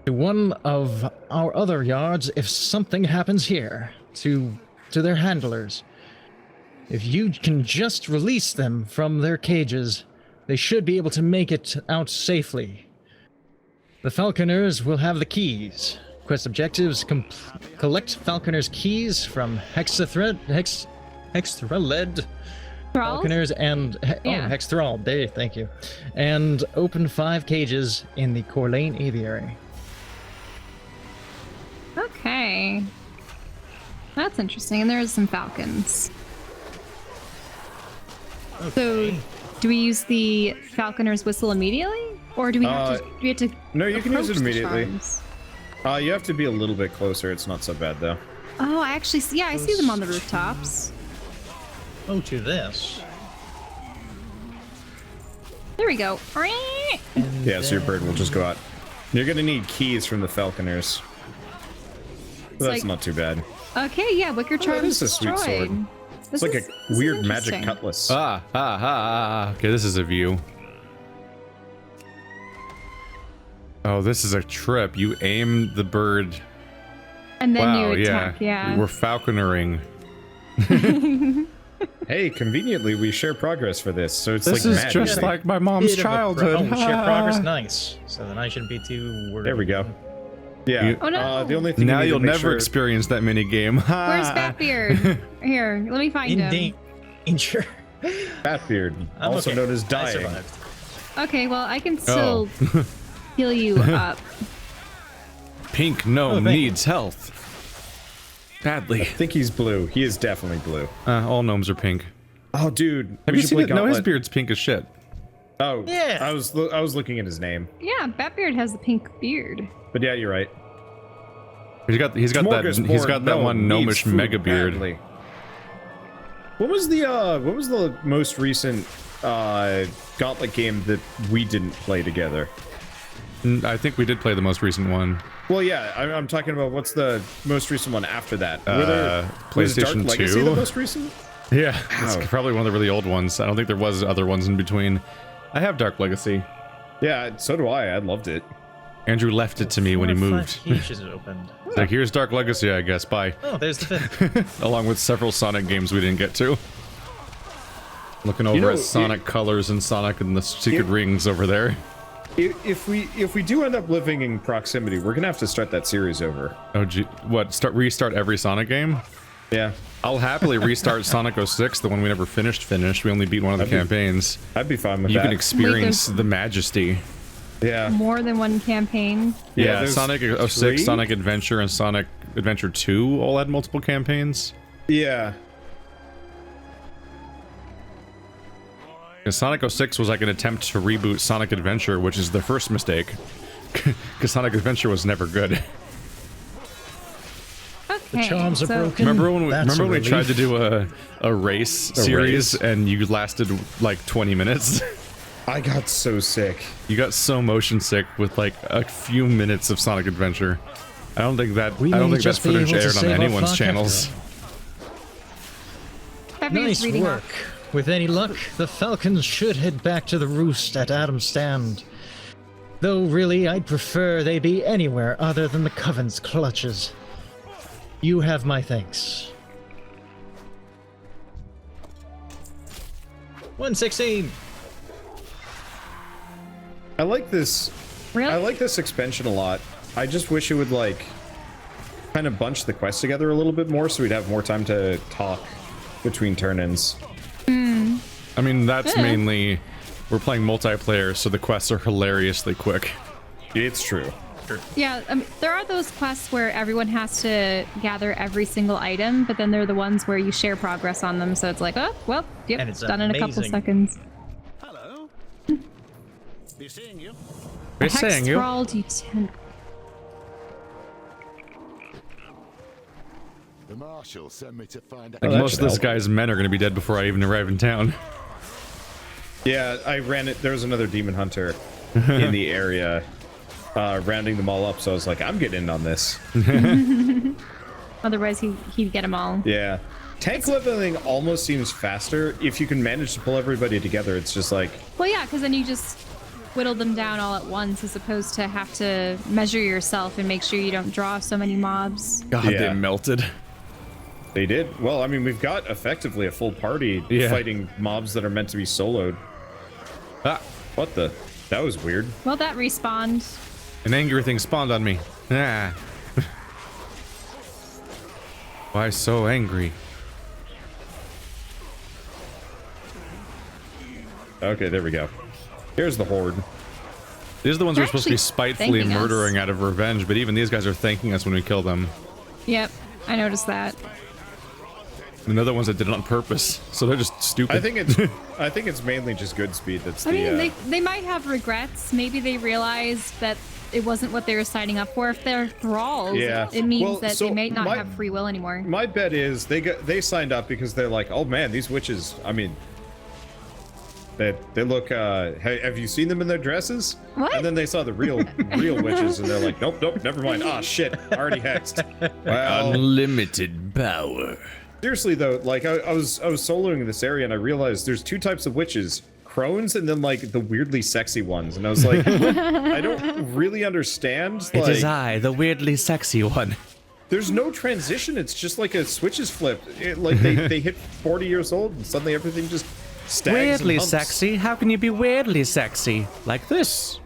to one of our other yards if something happens here, to their handlers. If you can just release them from their cages, they should be able to make it out safely. The falconers will have the keys. Quest objectives: collect falconers' keys from Hexthreled Thralls? falconers and Yeah. Hex Thrall. Thank you. And open 5 cages in the Corlane Aviary. Okay. That's interesting. And there's some falcons. So, do we use the falconer's whistle immediately? Or do we have to No, you can use it approach the immediately. charms? You have to be a little bit closer. It's not so bad though. Oh, I actually see. Yeah, I see them on the rooftops. Oh, to this. There we go. Yeah, so your bird will just go out. You're gonna need keys from the falconers. But that's like- not too bad. Okay, yeah, wicker charms that is a sweet destroyed. sword. This It's like is- a this is weird magic interesting. cutlass. Okay, this is a view. Oh, this is a trip. You aim the bird. And then Wow, you attack, yeah. We're falconering. Hey, conveniently we share progress for this, so it's This like is mad just easy. like my mom's Bit of a childhood. share progress, nice. So then I shouldn't be too worried. There we go. Yeah. You- Oh, no. The only thing Now you need you'll to make never sure... experience that mini game. Where's Batbeard? Here, let me find In him. danger. Batbeard, I'm also okay. known as I dying. survived. Okay, well, I can still Oh. heal you up. Pink gnome thank you. needs health. Badly. I think he's blue. He is definitely blue. All gnomes are pink. Oh, dude. Have we you should seen play it? No, his Gauntlet. beard's pink as shit. Oh, Yeah. I was looking at his name, Yeah, Batbeard has the pink beard. but yeah, you're right. He's got that one gnomish mega beard. Badly. What was the most recent Gauntlet game that we didn't play together? I think we did play the most recent one. Well, yeah, I'm talking about what's the most recent one after that? Was PlayStation Dark Legacy 2? the most recent? Yeah, it's Wow. probably one of the really old ones. I don't think there was other ones in between. I have Dark Legacy. Yeah, so do I. I loved it. Andrew left it to me when he 4 or 5 moved. cages opened. It's like, here's Dark Legacy, I guess. Bye. Oh, there's the 5th. Along with several Sonic games we didn't get to. Looking over know, at Sonic Colors and Sonic and the Secret It- Rings over there. If we do end up living in proximity, we're gonna have to start that series over. Oh, gee, what? Restart every Sonic game? Yeah, I'll happily restart Sonic 06, the one we never finished. We only beat one of the campaigns. I'd be fine with You that. can experience there's- the majesty. Yeah. More than one campaign. Yeah, there's Sonic 06, 3? Sonic Adventure, and Sonic Adventure 2 all had multiple campaigns. Yeah. 'Cause Sonic 06 was like an attempt to reboot Sonic Adventure, which is the first mistake. Because Sonic Adventure was never good. Okay. Charms are so- broken. Remember when That's a we tried to relief. do a race series race? and you lasted like 20 minutes? I got so sick. You got so motion sick with like a few minutes of Sonic Adventure. I don't think that We may just be footage able to aired on save our anyone's flock channels. Batbeard's Nice reading work. With any luck, the Falcons should head back to the roost at Adam's Stand. Though really, I'd prefer they be anywhere other than the Coven's clutches. You have my thanks. 116. I like this. Really? I like this expansion a lot. I just wish it would like kind of bunch the quests together a little bit more, so we'd have more time to talk between turn-ins. I mean, that's mainly we're playing multiplayer, so the quests are hilariously quick. It's true. Yeah, I mean, there are those quests where everyone has to gather every single item, but then there are the ones where you share progress on them, so it's like, oh, well, yep, And it's done in a couple amazing. seconds. Hello. Be seeing you. We're Hex saying you. Thrall D10. The marshal sent me to find out. Like that most should of this help. guy's men are going to be dead before I even arrive in town. Yeah, I ran it. There was another demon hunter in the area, rounding them all up. So I was like, I'm getting in on this. Otherwise, he'd get them all. Yeah. Tank leveling almost seems faster if you can manage to pull everybody together. It's just like, Well, yeah, because then you just whittle them down all at once as opposed to have to measure yourself and make sure you don't draw so many mobs. God, Yeah. they melted. they did. Well, I mean, we've got effectively a full party Yeah. fighting mobs that are meant to be soloed. Ah, What the? That was weird. Well, that respawned. an angry thing spawned on me. Ah. Why so angry? Okay, there we go. Here's the horde. These are the ones They're we're supposed to be actually spitefully thanking us. murdering out of revenge, but even these guys are thanking us when we kill them. Yep, I noticed that. And they're the ones that did it on purpose, so they're just stupid. I think it's mainly just good speed. That's I the. mean, they might have regrets. Maybe they realized that it wasn't what they were signing up for. If they're thralls, Yeah. it means Well, that so they may not my- have free will anymore. My bet is they signed up because they're like, oh man, these witches. I mean, they look. Have you seen them in their dresses? What? And then they saw the real witches, and they're like, nope, never mind. Ah, shit, already hexed. Well, Unlimited power. seriously though, like I was soloing this area, and I realized there's two types of witches. Crones and then like the weirdly sexy ones, and I was like, I don't really understand. It Like, is I, the weirdly sexy one. there's no transition. It's just like a switch is flipped. Like they hit 40 years old, and suddenly everything just stags and Weirdly humps. sexy? How can you be weirdly sexy? Like this.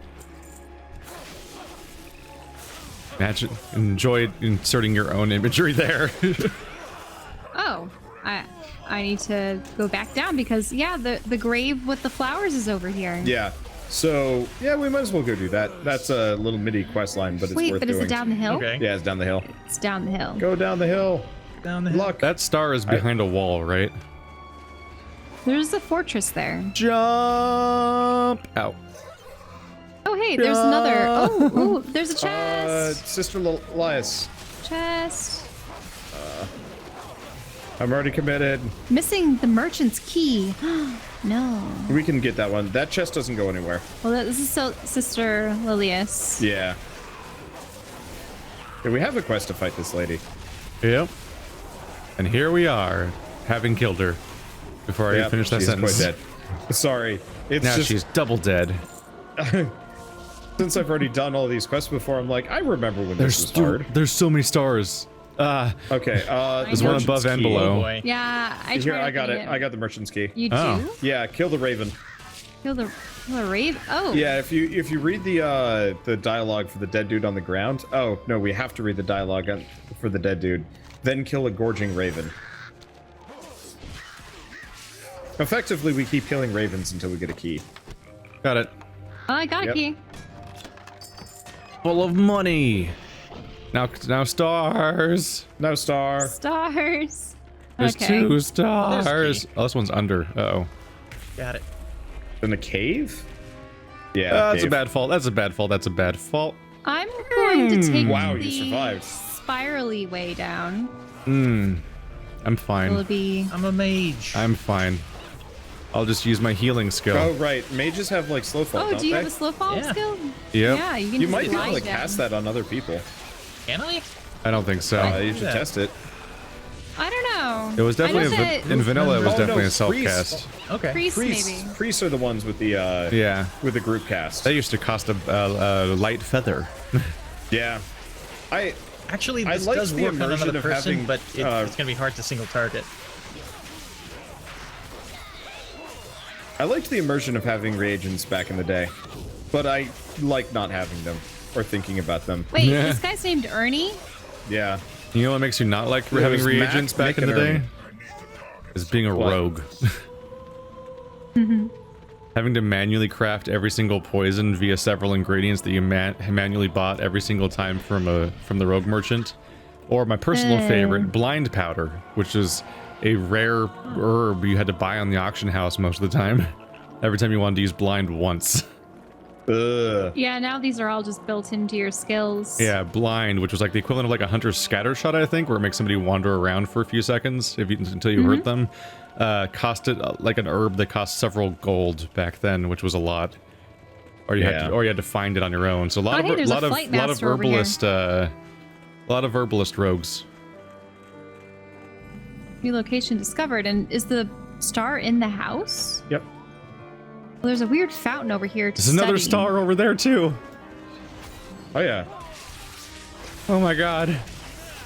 Imagine, enjoy inserting your own imagery there. Oh, I need to go back down because yeah, the grave with the flowers is over here. Yeah. So yeah, we might as well go do that. That's a little mini quest line, but it's Wait, worth but is doing. it down the hill? Okay. Yeah, it's down the hill. It's down the hill. Go down the hill. Down the hill. Luck. That star is behind a wall, right? There's a fortress there. Jump out. Oh hey, there's another. Oh, ooh, there's a chest. Sister Elias, Chest. I'm already committed. Missing the merchant's key. No. We can get that one. That chest doesn't go anywhere. Well, this is Sister Lilius. Yeah. Yeah, we have a quest to fight this lady. Yep. And here we are, having killed her. Before I Yep, finish that she's sentence. quite dead. Sorry. It's Now just she's double dead. since I've already done all these quests before, I'm like, I remember when this was hard. There's so many stars. Okay, There's one merchant's above and key. Oh below. boy. Yeah, I Here, tried I got reading it. I got the merchant's key. You Oh. do? Yeah, kill the raven. Kill the raven? Oh. Yeah, if you read the dialogue for the dead dude on the ground. Oh no, we have to read the dialogue for the dead dude. Then kill a gorging raven. Effectively, we keep killing ravens until we get a key. Got it. Oh, I got a Yep. key. Full of money. Now stars. No star. Stars. There's Okay. 2 stars. There's key. Oh, this one's under. Uh-oh. Got it. In the cave? Yeah. That's a cave. bad fault. That's a bad fault. That's a bad fault. I'm going to take Wow, the you survived. spirally way down. I'm Will fine. it be? I'm a mage. I'm fine. I'll just use my healing skill. Oh right, mages have like slow fall. Oh, don't do you they? have a slow fall Yeah. skill? Yep. Yeah, you can You just might be able glide to down. cast that on other people. Can I? I don't think so. You should Yeah. test it. I don't know. It was I know definitely that in vanilla. It was Oh, no, definitely a priest. self-cast. Okay. priests Priests, maybe. priests are the ones with the Yeah. with the group cast. That used to cost a light feather. Yeah, Actually, I this like does the work on immersion another of person, having, but it's going to be hard to single target. I liked the immersion of having reagents back in the day, but I like not having them or thinking about them. Wait, Yeah. this guy's named Ernie? Yeah, You know what makes you not like It having was reagents Mac, back in the Mick, and day? Ernie. Is being a What? rogue. Having to manually craft every single poison via several ingredients that you manually bought every single time from the rogue merchant. Or my personal favorite, blind powder, which is a rare herb you had to buy on the auction house most of the time. Every time you wanted to use blind once. ugh. Yeah, now these are all just built into your skills. Yeah, blind, which was like the equivalent of like a hunter's scatter shot, I think, where it makes somebody wander around for a few seconds until you hurt them. Costed like an herb that cost several gold back then, which was a lot. Or you had to find it on your own. So a lot Oh, hey, there's a lot of flight master over herbalist rogues. New location discovered. And is the star in the house? Yep. Well, there's a weird fountain over here to There's another study. star over there too. Oh yeah. Oh my god.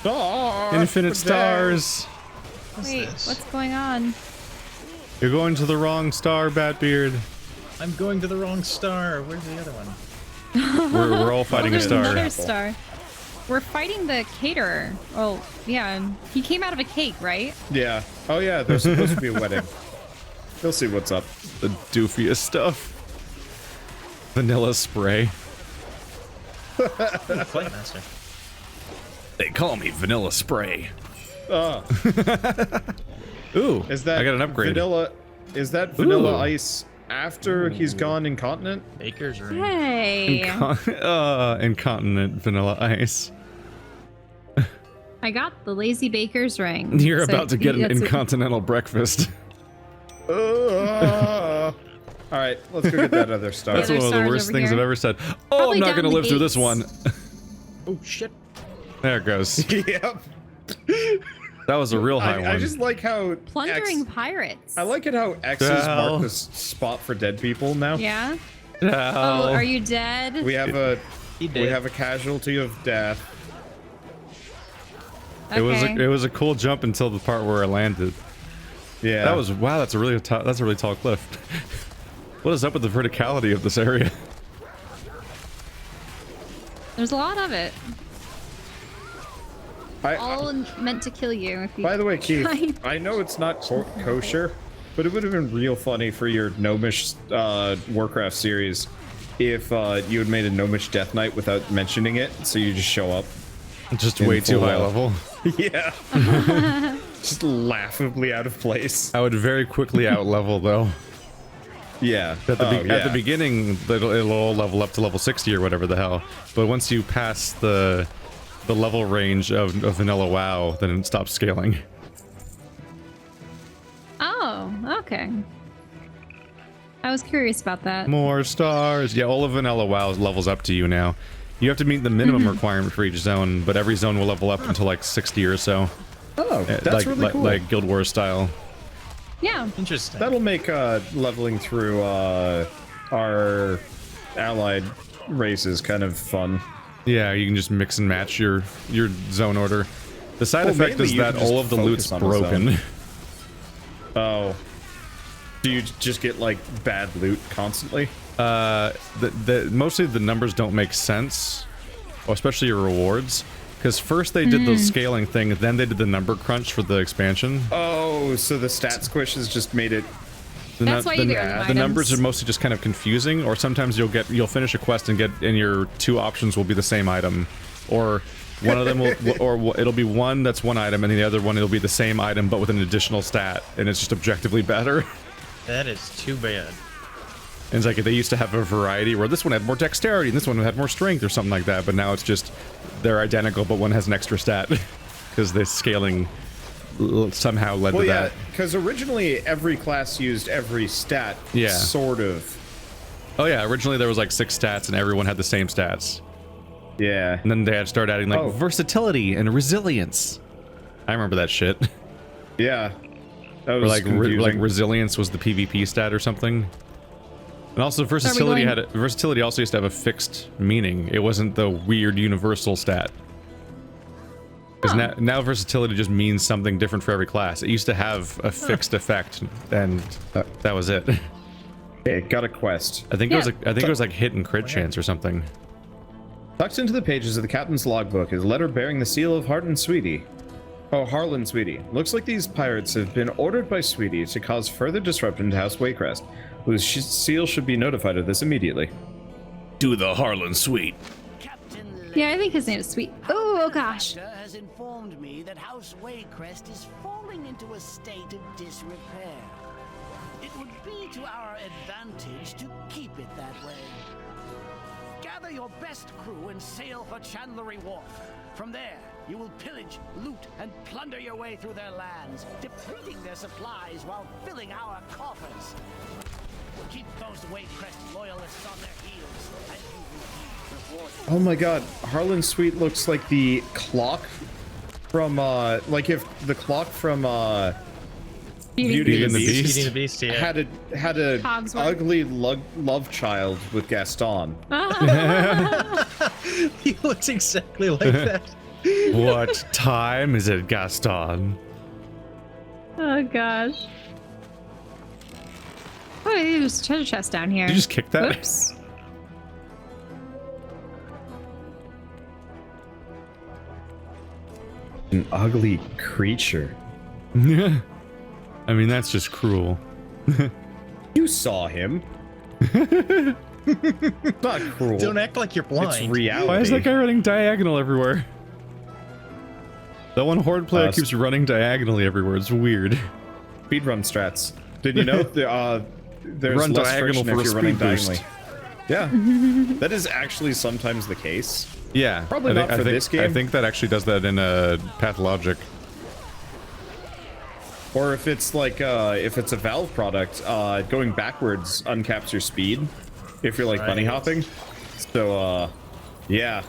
Star Infinite stars. Wait, what's going on? You're going to the wrong star, Batbeard. I'm going to the wrong star. Where's the other one? We're all fighting a There's star. another star. We're fighting the caterer. Oh, yeah. He came out of a cake, right? Yeah. Oh yeah. There's supposed to be a wedding. He'll see what's up. The doofiest stuff. Vanilla spray. Playmaster. They call me Vanilla Spray. Oh, Ooh, is that I got an upgrade. Vanilla? Is that Vanilla Ooh. Ice after he's gone incontinent? Baker's ring. Hey, Incontinent Vanilla Ice. I got the lazy baker's ring. You're So about to get an that's it. incontinental breakfast. All right, let's go get that other star. That's other one of the stars worst over things here. I've ever said. Oh, Probably I'm not down going to the live through this gates. one. Oh shit. There it goes. Yep. That was a real high one. I just like how Plundering X, pirates. I like it how X is Ow. marked as spot for dead people now. Yeah. Ow. Oh, are you dead? We have a He we did. have a casualty of death. Okay. It was a cool jump until the part where I landed. Yeah. That was wow. That's a really tall cliff. What is up with the verticality of this area? There's a lot of it. I, All meant to kill you. If you by the way, Keith, try. I know it's not kosher, but it would have been real funny for your Gnomish Warcraft series if you had made a Gnomish Death Knight without mentioning it, so you just show up. Just In way too full high health. level. Yeah. Just laughably out of place. I would very quickly out level though. Yeah. At the, Oh, at the beginning, it'll all level up to level 60 or whatever the hell. But once you pass the level range of vanilla WoW, then it stops scaling. Oh, okay. I was curious about that. More stars. Yeah, all of vanilla WoW levels up to you now. You have to meet the minimum requirement for each zone, but every zone will level up until like 60 or so. Oh, that's like, really cool. Like Guild Wars style. Yeah. Interesting. That'll make leveling through our allied races kind of fun. Yeah, you can just mix and match your zone order. The side Well, effect mainly is you that can just all of the loot's focus on a zone. broken. Oh. Do you just get like bad loot constantly? Mostly the numbers don't make sense, especially your rewards. Because first they did the scaling thing, then they did the number crunch for the expansion. Oh, so the stat squish has just made it. That's why you get random the numbers items. are mostly just kind of confusing, or sometimes you'll finish a quest and your two options will be the same item, or one of them will, it'll be one that's one item, and the other one it'll be the same item but with an additional stat, and it's just objectively better. That is too bad. And it's like they used to have a variety where this one had more dexterity and this one had more strength or something like that, but now it's just they're identical, but one has an extra stat because the scaling somehow led to that. because originally every class used every stat. Yeah. Sort of. Oh yeah, originally there was like 6 stats and everyone had the same stats. Yeah. And then they had to start adding like versatility and resilience. I remember that shit. Yeah. That Or was like confusing. resilience was the PvP stat or something. And also versatility going- versatility also used to have a fixed meaning. It wasn't the weird universal stat. Because now versatility just means something different for every class. It used to have a fixed effect, and that was it. Okay, got a quest. I think it was like hit and crit chance or something. Tucked into the pages of the captain's logbook is a letter bearing the seal of Harlan Sweetie. Oh, Harlan Sweetie. Looks like these pirates have been ordered by Sweetie to cause further disruption to House Waycrest, whose seal should be notified of this immediately. Do the Harlan Suite. Yeah, I think his name is Sweet. Oh gosh. Has informed me that House Waycrest is falling into a state of disrepair. It would be to our advantage to keep it that way. Gather your best crew and sail for Chandlery Wharf. From there, you will pillage, loot, and plunder your way through their lands, depleting their supplies while filling our coffers. Keep those Waycrest loyalists on their heels, and you will be rewarded. Oh my god, Harlan Sweet looks like the clock from, like if the clock from, Beauty and the Beast Beauty and the Beast, yeah. had a Cogsworth. ugly love child with Gaston. He looks exactly like that. What time is it, Gaston? Oh gosh. Oh, there's a treasure chest down here. Did you just kick that? Oops. An ugly creature. Yeah. I mean, that's just cruel. You saw him. Not cruel. Don't act like you're blind. It's reality. Why is that guy running diagonal everywhere? That one horde player keeps running diagonally everywhere. It's weird. Speedrun strats. Did you know there's Run less diagonal friction for if a you're running speed boost. diagonally? Yeah, that is actually sometimes the case. Yeah, Probably not for this game. I think that actually does that in Pathologic. Or if it's like if it's a Valve product, going backwards uncaps your speed if you're like bunny hopping. So yeah,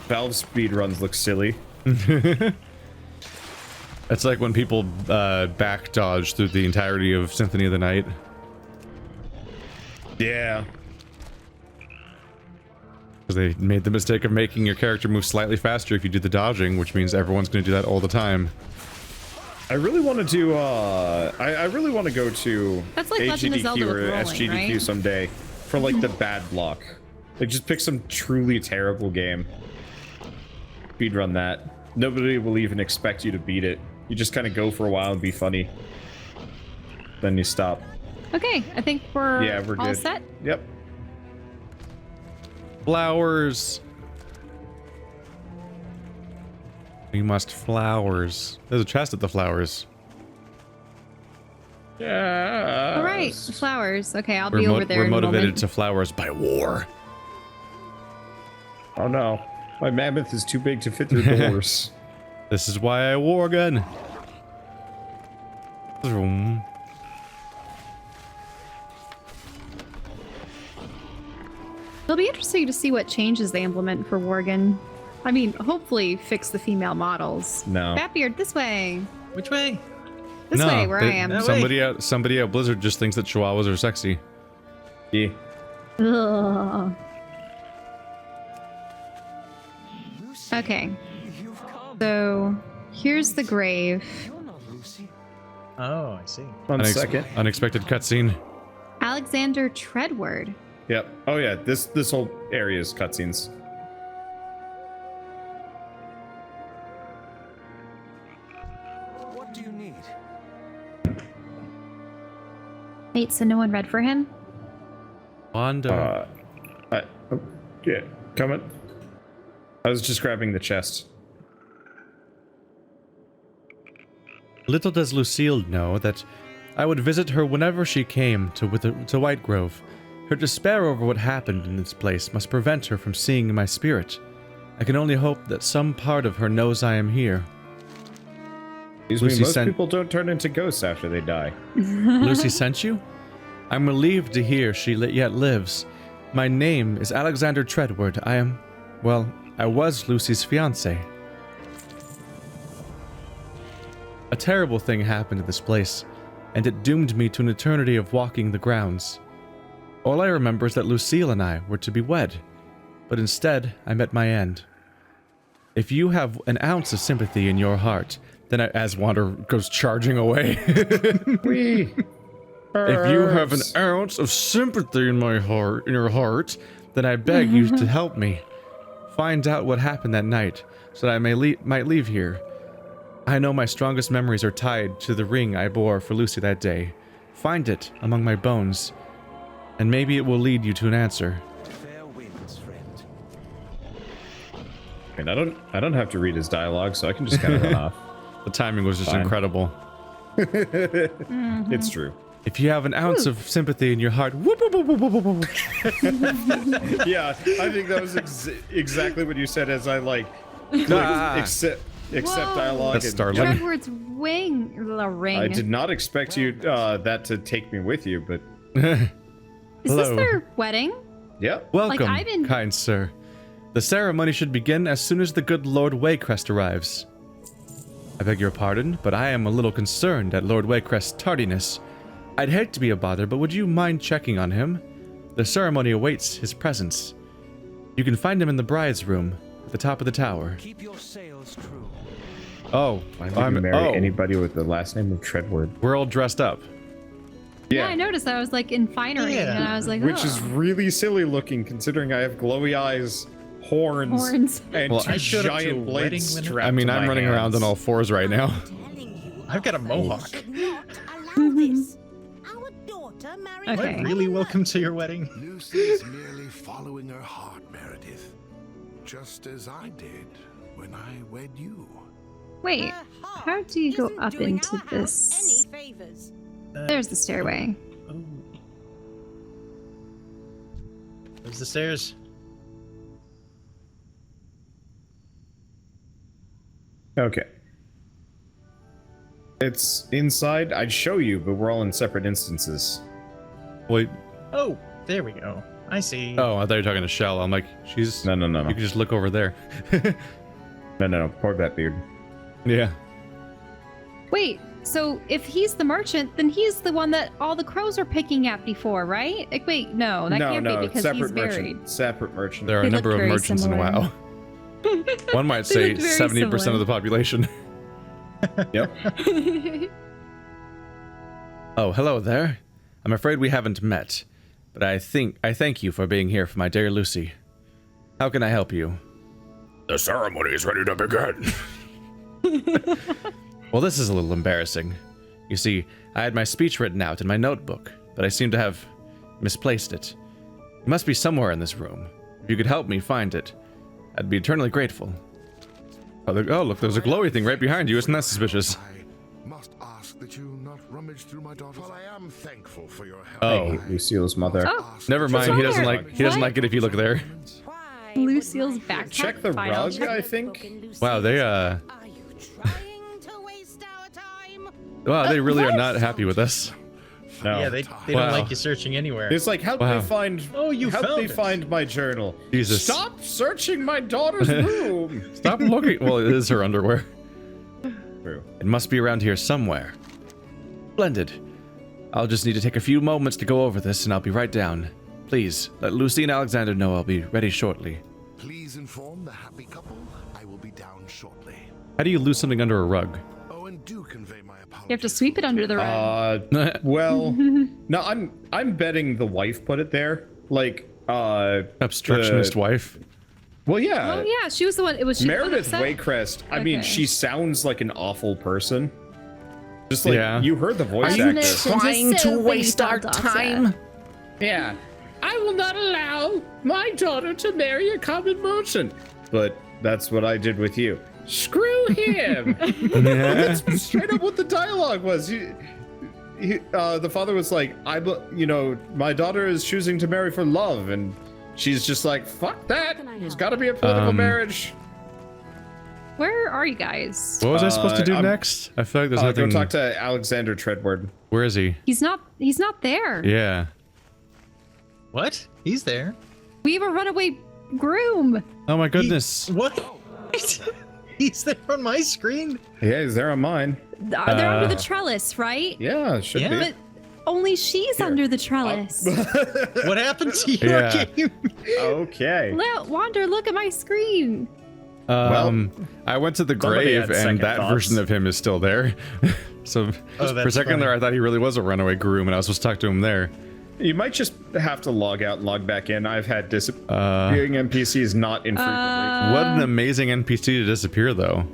Valve speed runs look silly. It's like when people back dodge through the entirety of Symphony of the Night. Yeah. Because they made the mistake of making your character move slightly faster if you do the dodging, which means everyone's going to do that all the time. I really want to do I really want to go to That's like Legend of Zelda AGDQ with or rolling, SGDQ right? someday for like the bad block. Like just pick some truly terrible game. Speedrun that. Nobody will even expect you to beat it. You just kind of go for a while and be funny. Then you stop. Okay, I think we're we're all good. set. Yep. Flowers. We must flowers. There's a chest at the flowers. Yeah. All right, flowers. Okay, I'll We're, be over there we're in a motivated moment. to flowers by war. Oh no. My mammoth is too big to fit through doors. This is why I wore a gun. Vroom. It'll be interesting to see what changes they implement for Worgen. I mean, hopefully fix the female models. No. Fatbeard, this way. Which way? This way, where I am. That Somebody at Blizzard just thinks that chihuahuas are sexy. Yeah. Ugh. Okay. So, here's the grave. Oh, I see. One second. Unexpected cutscene. Alexander Treadward. Yep. Oh yeah, this whole area is cutscenes. What do you need? Wait, so no one read for him? Wanda. Yeah, coming. I was just grabbing the chest. Little does Lucille know that I would visit her whenever she came to Whitegrove. Her despair over what happened in this place must prevent her from seeing my spirit. I can only hope that some part of her knows I am here. Excuse me, most people don't turn into ghosts after they die. Lucy sent you? I'm relieved to hear she yet lives. My name is Alexander Treadward. I was Lucy's fiancé. A terrible thing happened in this place, and it doomed me to an eternity of walking the grounds. All I remember is that Lucille and I were to be wed, but instead I met my end. If you have an ounce of sympathy in your heart, then as Wander goes charging away. If you have an ounce of sympathy in your heart, then I beg you to help me. Find out what happened that night, so that I might leave here. I know my strongest memories are tied to the ring I bore for Lucy that day. Find it among my bones, and maybe it will lead you to an answer. Fair winds, friend. And I don't have to read his dialogue, so I can just kind of run off. The timing was just incredible. It's true. If you have an ounce of sympathy in your heart, whoop, whoop, whoop, whoop, whoop, whoop. Yeah, I think that was exactly what you said as I accept dialogue. That's and startling. Treadward's ring. I did not expect you that to take me with you, but Is Hello. this their wedding? yeah. Welcome, I've been- kind sir. The ceremony should begin as soon as the good Lord Waycrest arrives. I beg your pardon, but I am a little concerned at Lord Waycrest's tardiness. I'd hate to be a bother, but would you mind checking on him? The ceremony awaits his presence. You can find him in the bride's room, at the top of the tower. Keep your sails true. Oh, Why would you marry anybody with the last name of Treadward? We're all dressed up. Yeah, I noticed. I was like in finery, and I was like, Which is really silly looking, considering I have glowy eyes, horns. And Well, two I showed up to a giant wedding blades when- strapped I mean, to I'm my running hands. around on all fours right now. I've got a mohawk. Now this. Our daughter married Am Okay. I really welcome to your wedding? Lucy's merely following her heart, Meredith. Just as I did when I wed you. Wait, Her heart how do you go isn't up doing into our house this? Any favors. There's the stairway. Oh. There's the stairs. Okay. It's inside. I'd show you, but we're all in separate instances. Wait. Oh, there we go. I see. Oh, I thought you were talking to Shell. I'm like, she's. No. You can just look over there. No. Poor Batbeard. Yeah. Wait, so if he's the merchant, then he's the one that all the crows were picking at before, right? Like, wait, no, that can't be because separate he's married. merchant. Separate merchant. There are a They number look of very merchants in similar. WoW. One might say look very 70% of similar. the population. Yep. Oh, hello there. I'm afraid we haven't met, but I thank you for being here for my dear Lucy. How can I help you? The ceremony is ready to begin. Well, this is a little embarrassing. You see, I had my speech written out in my notebook, but I seem to have misplaced it. It must be somewhere in this room. If you could help me find it, I'd be eternally grateful. Oh, look, there's a glowy thing right behind you. Isn't that suspicious? I must ask that you not rummage through my daughter's. Well, I am thankful for your help. Oh, Lucille's mother. Oh, never mind. He doesn't Why? like. He doesn't What? like it if you look there. Why Lucille's would my backpack. Check the Fine, rug, I'll check I it. think. Wow, they Are you trying to waste our time? Wow, they really are what? not happy with us. No. Yeah, they Wow. don't like you searching anywhere. It's like, how'd Wow. they find? Oh, you how'd found they it. find my journal? Jesus. Stop searching my daughter's room. Stop looking. Well, it is her underwear. True. It must be around here somewhere. Splendid. I'll just need to take a few moments to go over this, and I'll be right down. Please, let Lucy and Alexander know I'll be ready shortly. Please inform the happy couple I will be down shortly. How do you lose something under a rug? Oh, and do convey my apologies. You have to sweep it under the rug. Well, no, I'm betting the wife put it there. Like, Obstructionist wife. Well, yeah. Oh yeah, she was the one. It was she Meredith upset? Waycrest. I mean, Okay. she sounds like an awful person. Just like Yeah. you heard the voice Isn't actor. it Trying to so waste our daughter? time. Yeah. I will not allow my daughter to marry a common merchant. But that's what I did with you. Screw him. That's straight up what the dialogue was. The father was like, my daughter is choosing to marry for love, and she's just like, fuck that. There's got to be a political marriage. Where are you guys? What was I supposed to do I'm- next? I feel like there's Go nothing. talk to Alexander Treadward. Where is he? He's not there. Yeah. What? He's there. We have a runaway groom. Oh my goodness. What? He's there on my screen. Yeah, he's there on mine. They're under the trellis, right? Yeah, it should Yeah. be. But only she's under the trellis. What happened to your Yeah. game? Okay. Wander, look at my screen. I went to the somebody grave, had and second that thoughts. version of him is still there. So Oh, for a that's second funny. there, I thought he really was a runaway groom, and I was supposed to talk to him there. You might just have to log out and log back in. I've had disappearing NPCs not infrequently. What an amazing NPC to disappear, though.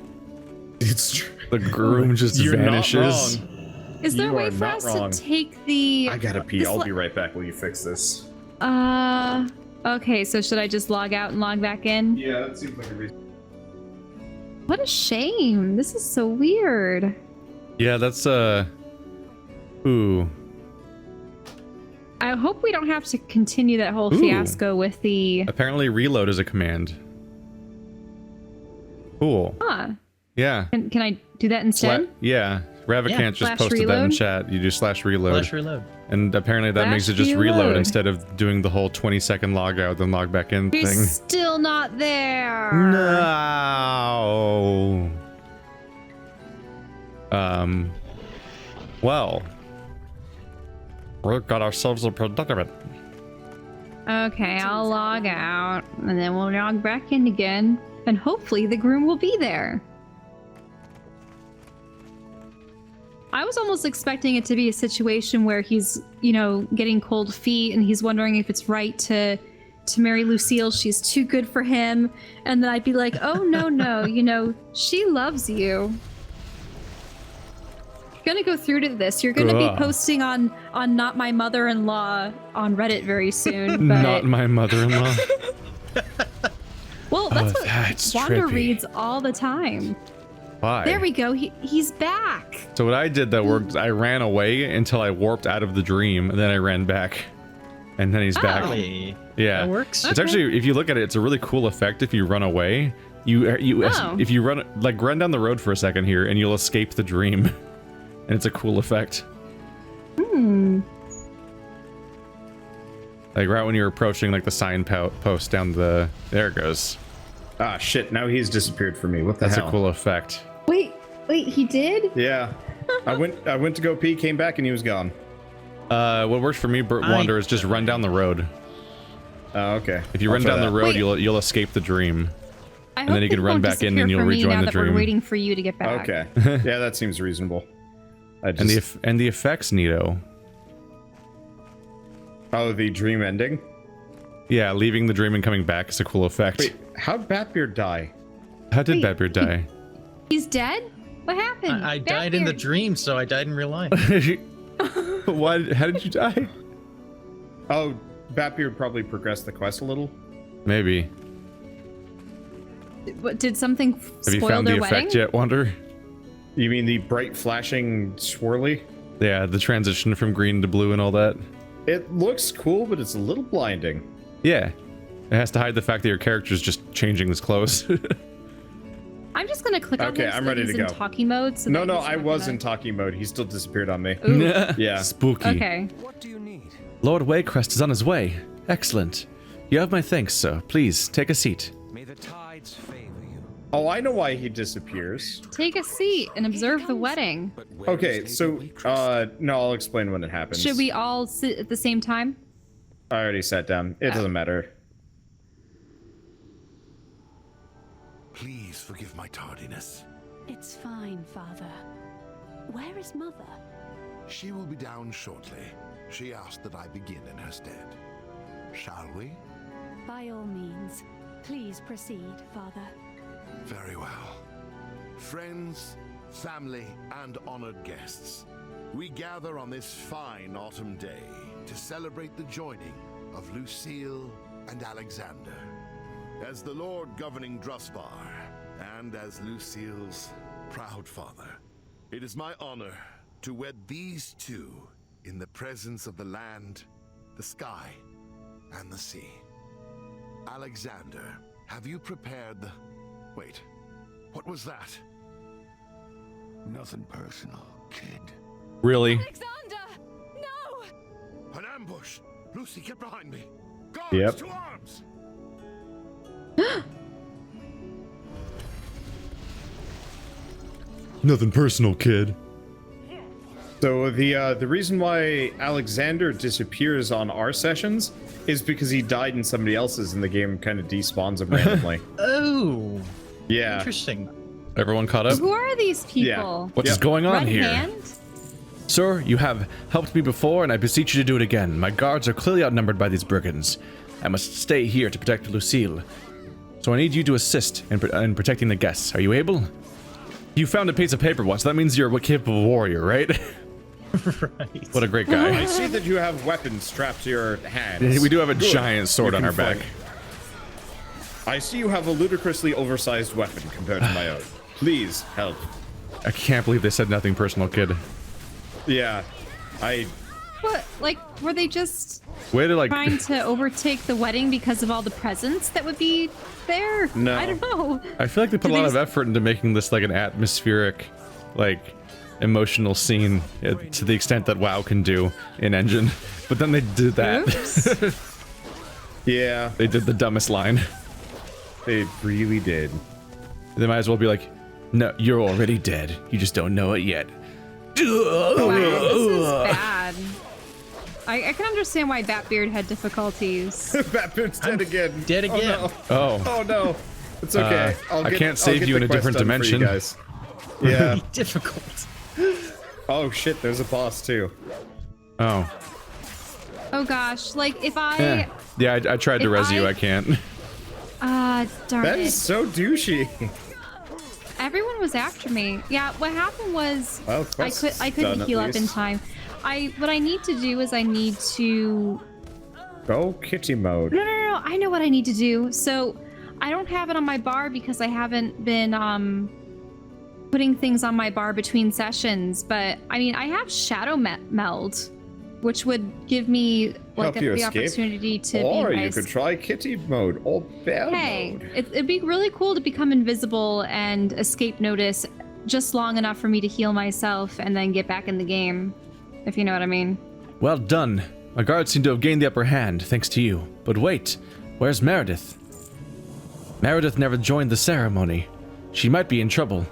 It's true. The groom just You're vanishes. not wrong. Is there a You way are for not us wrong. to take the? I gotta pee. this I'll li- be right back while you fix this. Okay, so should I just log out and log back in? Yeah, that seems like a reason. What a shame. This is so weird. Yeah, that's Ooh. I hope we don't have to continue that whole Ooh. fiasco with the. Apparently, reload is a command. Cool. Huh. Yeah. Can I do that instead? Yeah. Ravicant Yeah. just Slash posted that in reload? chat. You do /reload. Flash reload. And apparently that makes it Slash just reload reload. instead of doing the whole 20-second log out then log back in He's thing. still not there. No. Well, we've got ourselves a predicament. Okay, I'll log out and then we'll log back in again, and hopefully the groom will be there. I was almost expecting it to be a situation where he's, getting cold feet and he's wondering if it's right to marry Lucille. She's too good for him. And then I'd be like, oh, no, she loves you. gonna go through to this. You're gonna be posting on Not My Mother-in-Law on Reddit very soon. But... Not my mother-in-law. Well, that's what Wander reads all the time. Why? There we go. He's back. So what I did that worked, I ran away until I warped out of the dream, and then I ran back. And then he's back. Yeah. That works. It's actually, if you look at it, it's a really cool effect if you run away. If you run down the road for a second here, and you'll escape the dream. And it's a cool effect. Like right when you're approaching like the sign post down the, there it goes. Ah shit, now he's disappeared from me. What the hell? That's a cool effect. Wait, he did? Yeah. I went to go pee, came back, and he was gone. What works for me, Wander, is just run down the road. Oh, okay. If you run down the road, you'll escape the dream. And then you can run back in and you'll rejoin the dream. We're waiting for you to get back. Okay. Yeah, that seems reasonable. And the effects, Nito. Oh, the dream ending? Yeah, leaving the dream and coming back is a cool effect. Wait, how'd Batbeard die? How did Batbeard die? He's dead? What happened? I died in the dream, so I died in real life. Why? How did you die? Oh, Batbeard probably progressed the quest a little. Maybe. What, did something spoil Have you found their the wedding? effect yet, Wander? You mean the bright flashing swirly? Yeah, the transition from green to blue and all that. It looks cool, but it's a little blinding. Yeah. It has to hide the fact that your character's just changing his clothes. I'm just gonna click on this. I'm ready to go. In talkie mode. So no, I was in talkie mode. He still disappeared on me. Yeah. Spooky. Okay. What do you need? Lord Whitegrove is on his way. Excellent. You have my thanks, sir. Please, take a seat. May the tides favor you. Oh, I know why he disappears. Take a seat and observe the wedding. Okay, so, no, I'll explain when it happens. Should we all sit at the same time? I already sat down. It doesn't matter. Please forgive my tardiness. It's fine, Father. Where is Mother? She will be down shortly. She asked that I begin in her stead. Shall we? By all means. Please proceed, Father. Very well. Friends, family, and honored guests, we gather on this fine autumn day to celebrate the joining of Lucille and Alexander. As the Lord governing Druspar, and as Lucille's proud father, it is my honor to wed these two in the presence of the land, the sky, and the sea. Alexander, have you prepared the... Wait, what was that? Nothing personal, kid. Really? Alexander! No! An ambush! Lucy, get behind me! Guards, Yep. to arms! Nothing personal, kid. So the reason why Alexander disappears on our sessions is because he died in somebody else's and the game kind of despawns him randomly. Oh. Yeah. Interesting. Everyone caught up? Who are these people? Yeah. What is going on Red here? Hand? Sir, you have helped me before, and I beseech you to do it again. My guards are clearly outnumbered by these brigands. I must stay here to protect Lucille. So I need you to assist in protecting the guests. Are you able? You found a piece of paper once. That means you're a capable warrior, right? Right. What a great guy. I see that you have weapons strapped to your hands. We do have a Good. giant sword You on can our back. fight. I see you have a ludicrously oversized weapon compared to my own. Please help. I can't believe they said nothing personal, kid. Yeah. What? Like, were they just Way to like. trying to overtake the wedding because of all the presents that would be there? No. I don't know. I feel like they put a lot of effort into making this like an atmospheric, like, emotional scene to the extent that WoW can do in engine. But then they did that. Yeah. They did the dumbest line. They really did. They might as well be like, no, you're already dead. You just don't know it yet. Wow, this is bad. I can understand why Batbeard had difficulties. Batbeard's dead again. Dead again. Oh no. Oh no. It's okay. I can't save you in a different dimension. Guys. Yeah. Difficult. Oh shit, there's a boss too. Oh. Oh gosh, like if I... Yeah, I tried to res you. I can't. Darn That it. is so douchey. everyone was after me. Yeah, what happened was Well, I couldn't heal up in time. What I need to do is I need to Go kitty mode. No. I know what I need to do. So I don't have it on my bar because I haven't been putting things on my bar between sessions. But I mean, I have Shadow Meld, which would give me like the opportunity to or be you could try kitty mode or bear mode. It'd be really cool to become invisible and escape notice just long enough for me to heal myself and then get back in the game, if you know what I mean. Well done. My guards seem to have gained the upper hand, thanks to you. But wait, where's Meredith? Meredith never joined the ceremony. She might be in trouble.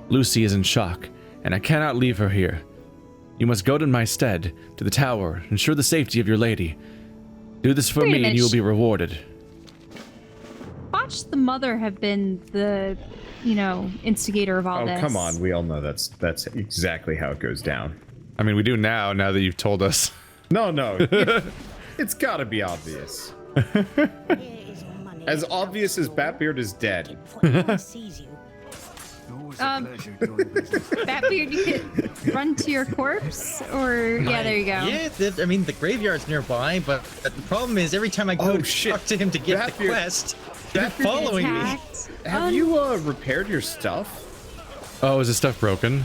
Lucy is in shock, and I cannot leave her here. You must go in my stead to the tower, ensure the safety of your lady. Do this for me and you will be rewarded. Watch the mother have been the, instigator of all this. Oh, come on. We all know that's exactly how it goes down. I mean, we do now that you've told us. No. It's gotta be obvious. As obvious as Batbeard is dead. Batbeard, you could run to your corpse, or there you go. Yeah, I mean the graveyard's nearby, but the problem is every time I go to talk to him to get the quest, he's following me. Have you repaired your stuff? Oh, is his stuff broken?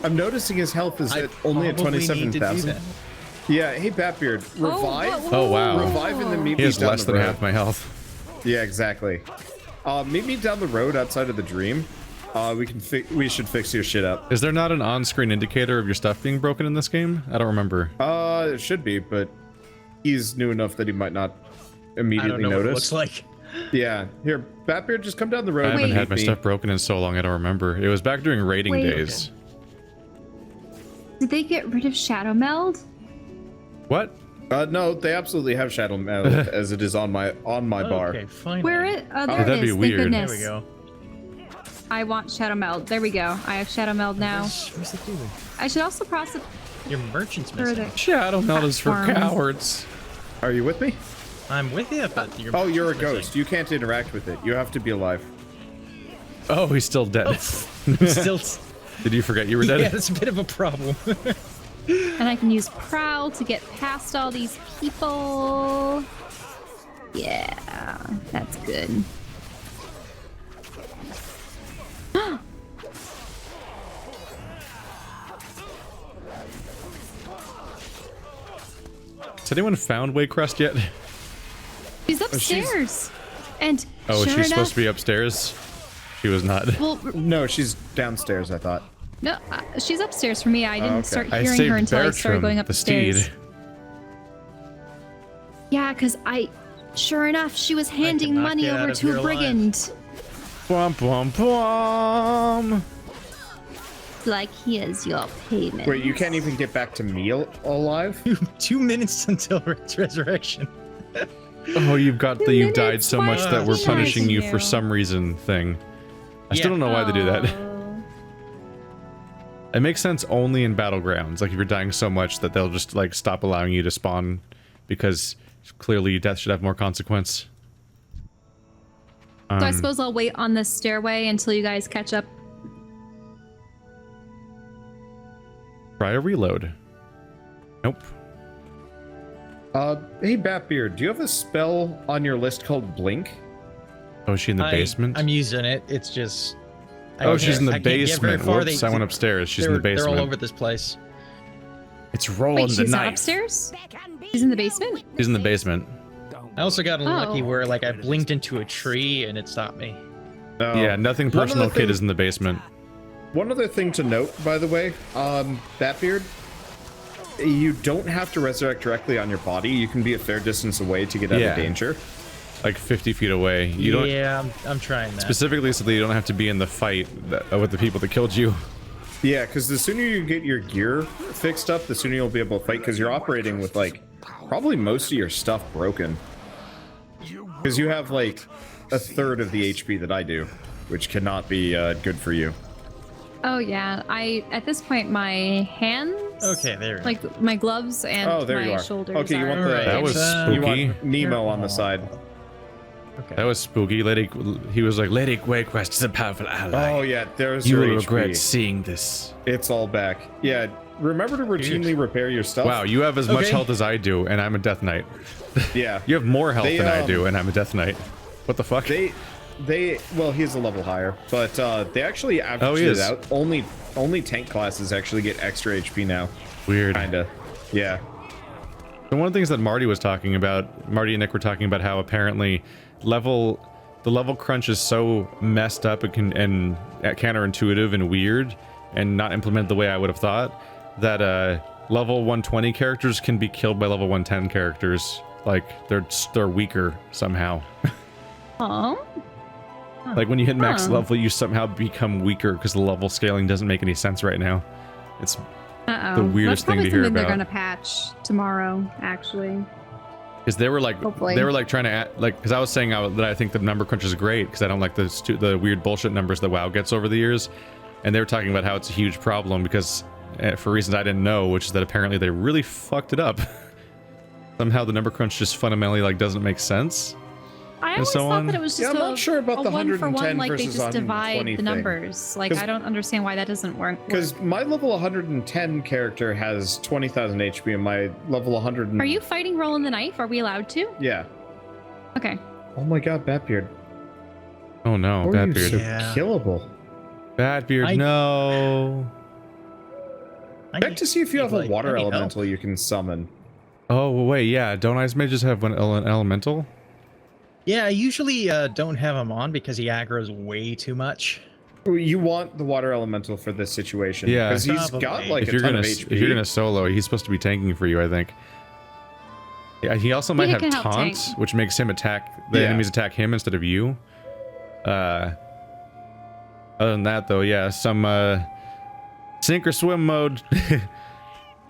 I'm noticing his health is only at 27,000. Yeah, hey Batbeard, revive. Oh wow. Revive and then meet me down the road. He has less than half my health. Yeah, exactly. Meet me down the road outside of the dream. We should fix your shit up. Is there not an on-screen indicator of your stuff being broken in this game? I don't remember. It should be, but he's new enough that he might not immediately I don't know notice. what it looks like. Yeah, here, Batbeard, just come down the road. I haven't had my stuff broken in so long, I don't remember. It was back during raiding days. Did they get rid of Shadow Meld? What? No, they absolutely have Shadow Meld as it is on my bar. Okay, fine. Where it? Oh, there that'd it be is. weird. Thank goodness. There we go. I want Shadow Meld. There we go. I have Shadow Meld now. What's it doing? I should also process Your merchant's missing. Shadow Meld is for cowards. Are you with me? I'm with you, but you're a ghost. You can't interact with it. You have to be alive. Oh, he's still dead. Still. Did you forget you were dead? Yeah, that's a bit of a problem. And I can use Prowl to get past all these people. Yeah, that's good. Has anyone found Waycrest yet? She's upstairs. And oh, sure she's supposed to be upstairs? She was not. Well, no, she's downstairs, I thought. No, she's upstairs for me. I didn't start I hearing saved her until I started Bertram, going up the the stairs. steed. Yeah, because sure enough, she was handing money over to a brigand. Womp womp womp. Like, here's your payment. Wait, you can't even get back to me alive? 2 minutes until resurrection. Oh, you've got the you died so much Why that we're did punishing you you? for some reason thing. I still don't know why they do that. It makes sense only in battlegrounds. Like if you're dying so much that they'll just like stop allowing you to spawn because clearly death should have more consequence. So I suppose I'll wait on the stairway until you guys catch up. Try a reload. Nope. Hey Batbeard, do you have a spell on your list called Blink? Oh, is she in the basement? I'm using it. It's just. Oh, she's in the I can't get very basement. far. Whoops, I went upstairs. She's in the basement. They're all over this place. It's rolling Wait, the she's not knife. upstairs? She's in the basement? She's in the basement. I also got unlucky Oh. where like I blinked into a tree and it stopped me. Yeah, nothing One personal. other Kid thing- is in the basement. One other thing to note, by the way, Batbeard, you don't have to resurrect directly on your body. You can be a fair distance away to get out of danger. Like 50 feet away. You don't. Yeah, I'm trying that. Specifically so that you don't have to be in the fight with the people that killed you. Yeah, because the sooner you get your gear fixed up, the sooner you'll be able to fight, because you're operating with, like, probably most of your stuff broken. Because you have, like, a third of the HP that I do, which cannot be good for you. Oh yeah, at this point my hands. Okay, there. Like my gloves and Oh, there you my are. shoulders. Okay, you want are the That was you spooky. want Nemo on the side. Okay. That was spooky. He was like, Lady Waycrest is a powerful ally. Oh yeah, there's You your will HP. regret seeing this. It's all back. Yeah, remember to routinely repair your stuff. Wow, you have as much health as I do, and I'm a Death Knight. Yeah. You have more health They, than I do, and I'm a Death Knight. What the fuck? Well, he's a level higher, but they actually averaged it out. Only tank classes actually get extra HP now. Weird. Kinda. Yeah. So one of the things that Marty and Nick were talking about how apparently the level crunch is so messed up and counterintuitive and weird and not implemented the way I would have thought that level 120 characters can be killed by level 110 characters. Like they're weaker somehow. Oh. Like when you hit max level, you somehow become weaker because the level scaling doesn't make any sense right now. It's the weirdest thing to hear That's probably something they're about. gonna patch tomorrow, actually. Because they were like, Hopefully. trying to add, like, because I was saying that I think the number crunch is great because I don't like the weird bullshit numbers that WoW gets over the years, and they were talking about how it's a huge problem because for reasons I didn't know, which is that apparently they really fucked it up. Somehow the number crunch just fundamentally like doesn't make sense. I always thought that it was just I'm not sure about the 1-for-1, 110 like they versus just divide 120 the thing. numbers. Like I don't understand why that doesn't work. Because my level 110 character has 20,000 HP, and my level 100. Are you fighting rolling the knife? Are we allowed to? Yeah. Okay. Oh my God, Batbeard. Oh no, How are you Batbeard. so killable? Batbeard, no. Check to see if you have a water I need help. elemental you can summon. Oh well, wait, yeah. Don't ice mages have an elemental? Yeah, I usually don't have him on because he aggroes way too much. You want the water elemental for this situation. Yeah. Because he's Probably. got like If a you're ton gonna of HP. if you're gonna solo, he's supposed to be tanking for you, I think. Yeah, he also might have can help taunt, tank. which makes him attack the enemies attack him instead of you. Other than that, though, yeah, some sink or swim mode.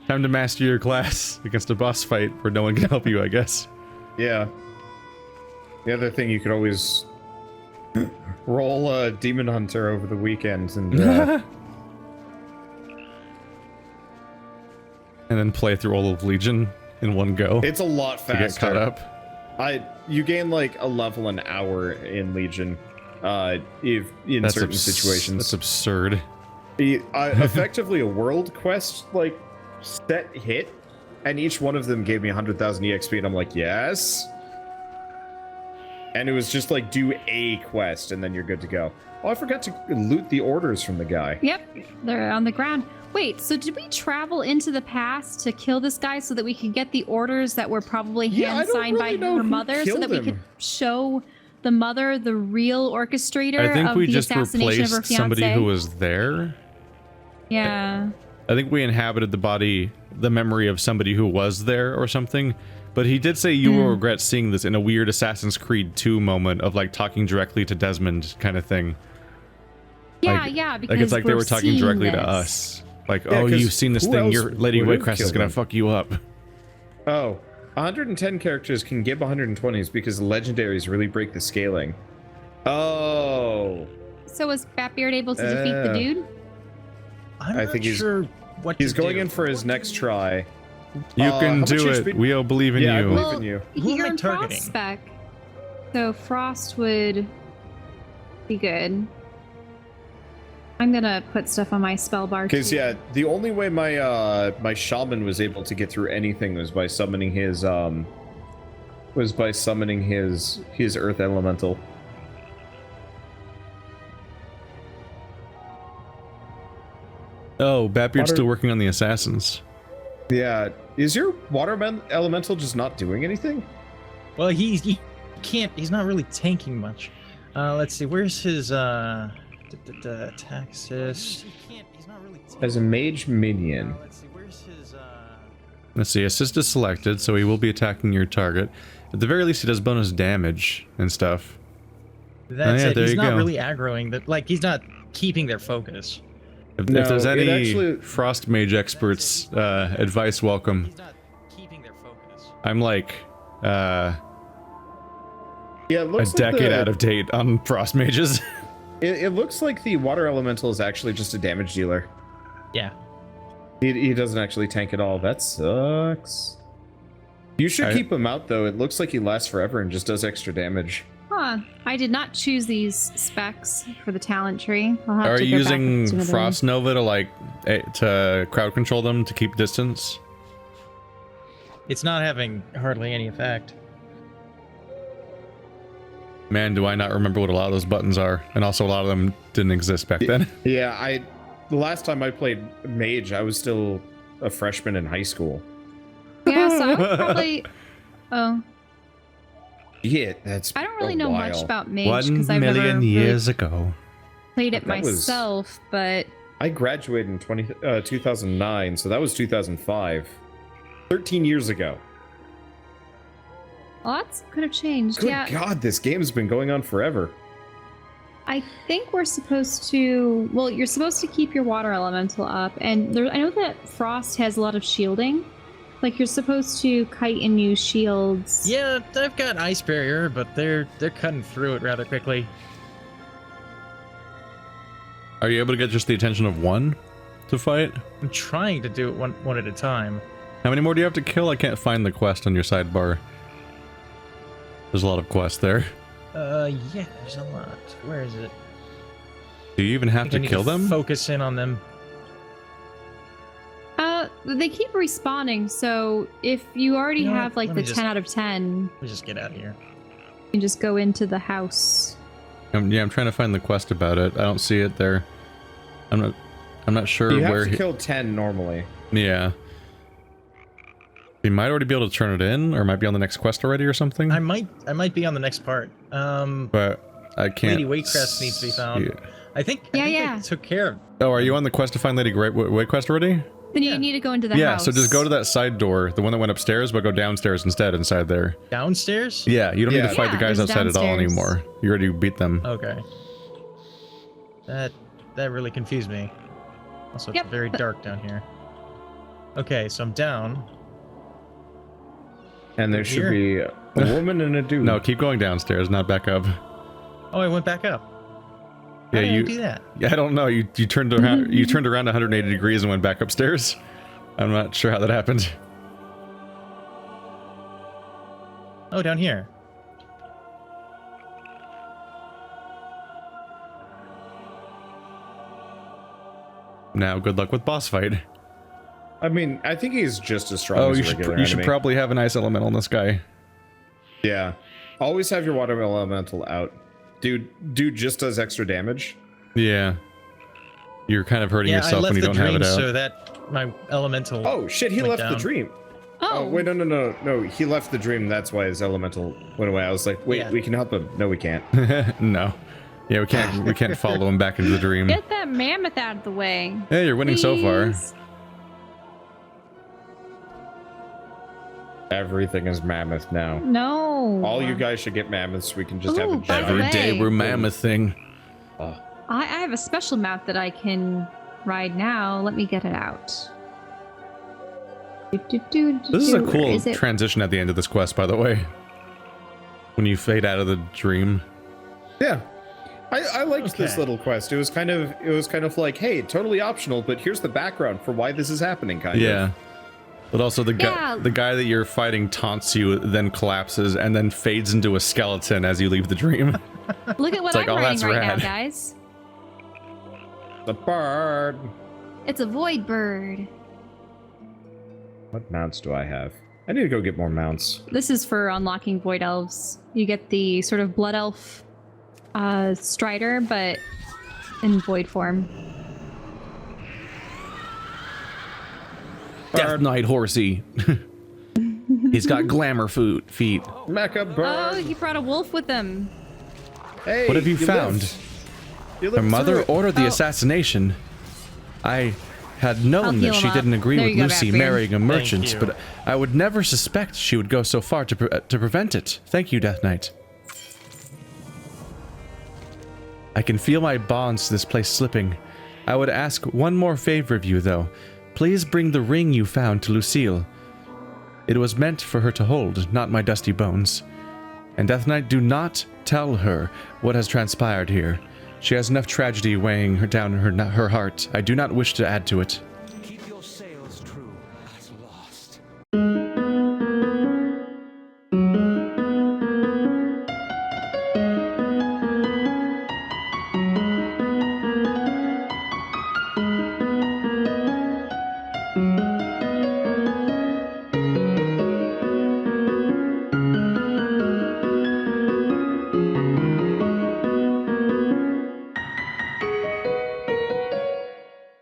Time to master your class against a boss fight where no one can help you, I guess. Yeah. The other thing, you could always roll a Demon Hunter over the weekends and And then play through all of Legion in one go. it's a lot faster. To get caught up. You gain like a level an hour in Legion, if in certain situations. That's absurd. Effectively a world quest like set hit, and each one of them gave me 100,000 EXP, and I'm like, yes. And it was just like, do a quest, and then you're good to go. Oh, I forgot to loot the orders from the guy. Yep, they're on the ground. Wait, so did we travel into the past to kill this guy so that we could get the orders that were probably hand signed by her mother, so that we could show the mother the real orchestrator I think of we the just assassination of her replaced fiance? somebody who was there. Yeah. I think we inhabited the memory of somebody who was there or something. But he did say you will regret seeing this in a weird Assassin's Creed 2 moment of like talking directly to Desmond kind of thing. Yeah, Like- yeah, because Like it's like they we're were talking seeing directly to this. us. Like, Yeah, oh, 'cause you've seen this who thing. else Your Lady would have Waycrest is killed gonna him? fuck you up. Oh, 110 characters can give 120s because the legendaries really break the scaling. Oh. So was Batbeard able to defeat the dude? I'm I not think he's- sure what He's to going do. in for his next try. You how can much do HP it. We all believe in Yeah, I you. believe Well, in you. Who am You're I in targeting? Frost spec, so Frost would be good. I'm gonna put stuff on my spell bar Because too. yeah, the only way my my shaman was able to get through anything was by summoning his earth elemental. Oh, Batbeard's Water- still working on the assassins. Yeah, is your water elemental just not doing anything? Well, he can't. He's not really tanking much. Let's see. Where's his attack assist? He's not really tanking. As a mage minion. Let's see. Where's his Let's see. Assist is selected, so he will be attacking your target. At the very least, he does bonus damage and stuff. That's yeah, it. there He's you not go. really aggroing that. Like he's not keeping their focus. If No, there's it any actually- Frost Mage experts, advice welcome. He's not keeping their focus. I'm like Yeah, it a looks like decade out of date on Frost Mages. It looks like the water elemental is actually just a damage dealer. Yeah. He doesn't actually tank at all. That sucks. You should keep him out though. It looks like he lasts forever and just does extra damage. Huh, Huh. I did not choose these specs for the talent tree. I'll have Are to you go back and using do another Frost Nova to like to crowd control them to keep distance? It's not having hardly any effect. Man, do I not remember what a lot of those buttons are, and also a lot of them didn't exist back then. Yeah, the last time I played Mage, I was still a freshman in high school. Yeah, so I would probably. Oh. Yeah, that's. I don't really a know while. much about Mage 1 because I've never million really years ago. played it That was- myself, but I graduated in 2009, so that was 2005. 13 years ago. lots could have changed. Good Yeah, God, this game's been going on forever. I think we're supposed to. Well, you're supposed to keep your water elemental up, and there, I know that Frost has a lot of shielding. Like you're supposed to kite and use shields. Yeah, I've got ice barrier, but they're cutting through it rather quickly. Are you able to get just the attention of one to fight? I'm trying to do it one at a time. How many more do you have to kill? I can't find the quest on your sidebar. There's a lot of quests there. Yeah, there's a lot. Where is it? Do you even have I to need kill them? Focus in on them. They keep respawning, so if you already You know what? have like Let the me 10 just- out of 10, Let me just get out of here. you can just go into the house. Yeah, I'm trying to find the quest about it. I don't see it there. I'm not sure You where. have to kill 10 normally. Yeah. You might already be able to turn it in, or might be on the next quest already, or something. I might be on the next part. But I can't. Lady Whitecrest needs to be found. see it. I think I took care of. Oh, are you on the quest to find Lady Whitecrest already? Then you need to go into the Yeah, house. so just go to that side door, the one that went upstairs, but go downstairs instead inside there. Downstairs? Yeah, you don't need to fight the Yeah, guys there's outside at all downstairs. anymore. You already beat them. Okay. That really confused me. Also, it's Yep. very dark down here. Okay, so I'm down. And there should Here? be a woman and a dude. No, keep going downstairs, not back up. Oh, I went back up. Yeah, How did I you do that? Yeah, I don't know. You turned around. You turned around 180 degrees and went back upstairs. I'm not sure how that happened. Oh, down here. Now, good luck with boss fight. I mean, I think he's just as strong Oh, as you a should regular you should enemy. probably have an ice elemental on this guy. Yeah. Always have your water elemental out. Dude just does extra damage. Yeah. You're kind of hurting Yeah, I yourself left when you the don't have dream it out. so that my elemental. Oh shit, he went left the down. dream. Oh, Wait, no. He left the dream, that's why his elemental went away. I was like, wait, Yeah. we can help him. No, we can't. No. Yeah, we can't follow him back into the dream. get that mammoth out of the way. Hey, you're winning so far. Please. Everything is mammoth now. No. All you guys should get mammoths. We can just have Ooh, a by the Every giant. day way- we're mammoth thing. I have a special mount that I can ride now. Let me get it out. This is a Where cool is it? transition at the end of this quest, by the way. When you fade out of the dream. Yeah. I liked this Okay. little quest. It was kind of like, hey, totally optional, but here's the background for why this is happening, kind of. Yeah. But also the Yeah. guy that you're fighting taunts you, then collapses, and then fades into a skeleton as you leave the dream. Look at what It's like, I'm oh, riding that's right now, rad. guys. The bird. It's a void bird. What mounts do I have? I need to go get more mounts. This is for unlocking void elves. You get the sort of blood elf strider, but in void form. Death Knight horsey. He's got glamour feet. Mecha bird. Oh, he brought a wolf with him. Hey, What have you found? lived. You Her lived mother through it. ordered the Oh. assassination. I had I'll known heal that she him didn't up. agree There with you go, Lucy Batman. marrying a merchant, you. but I would never suspect she would go so far to prevent it. Thank you, Death Knight. I can feel my bonds to this place slipping. I would ask one more favor of you, though. Please bring the ring you found to Lucille. It was meant for her to hold, not my dusty bones. And Death Knight, do not tell her what has transpired here. She has enough tragedy weighing her down in her heart. I do not wish to add to it.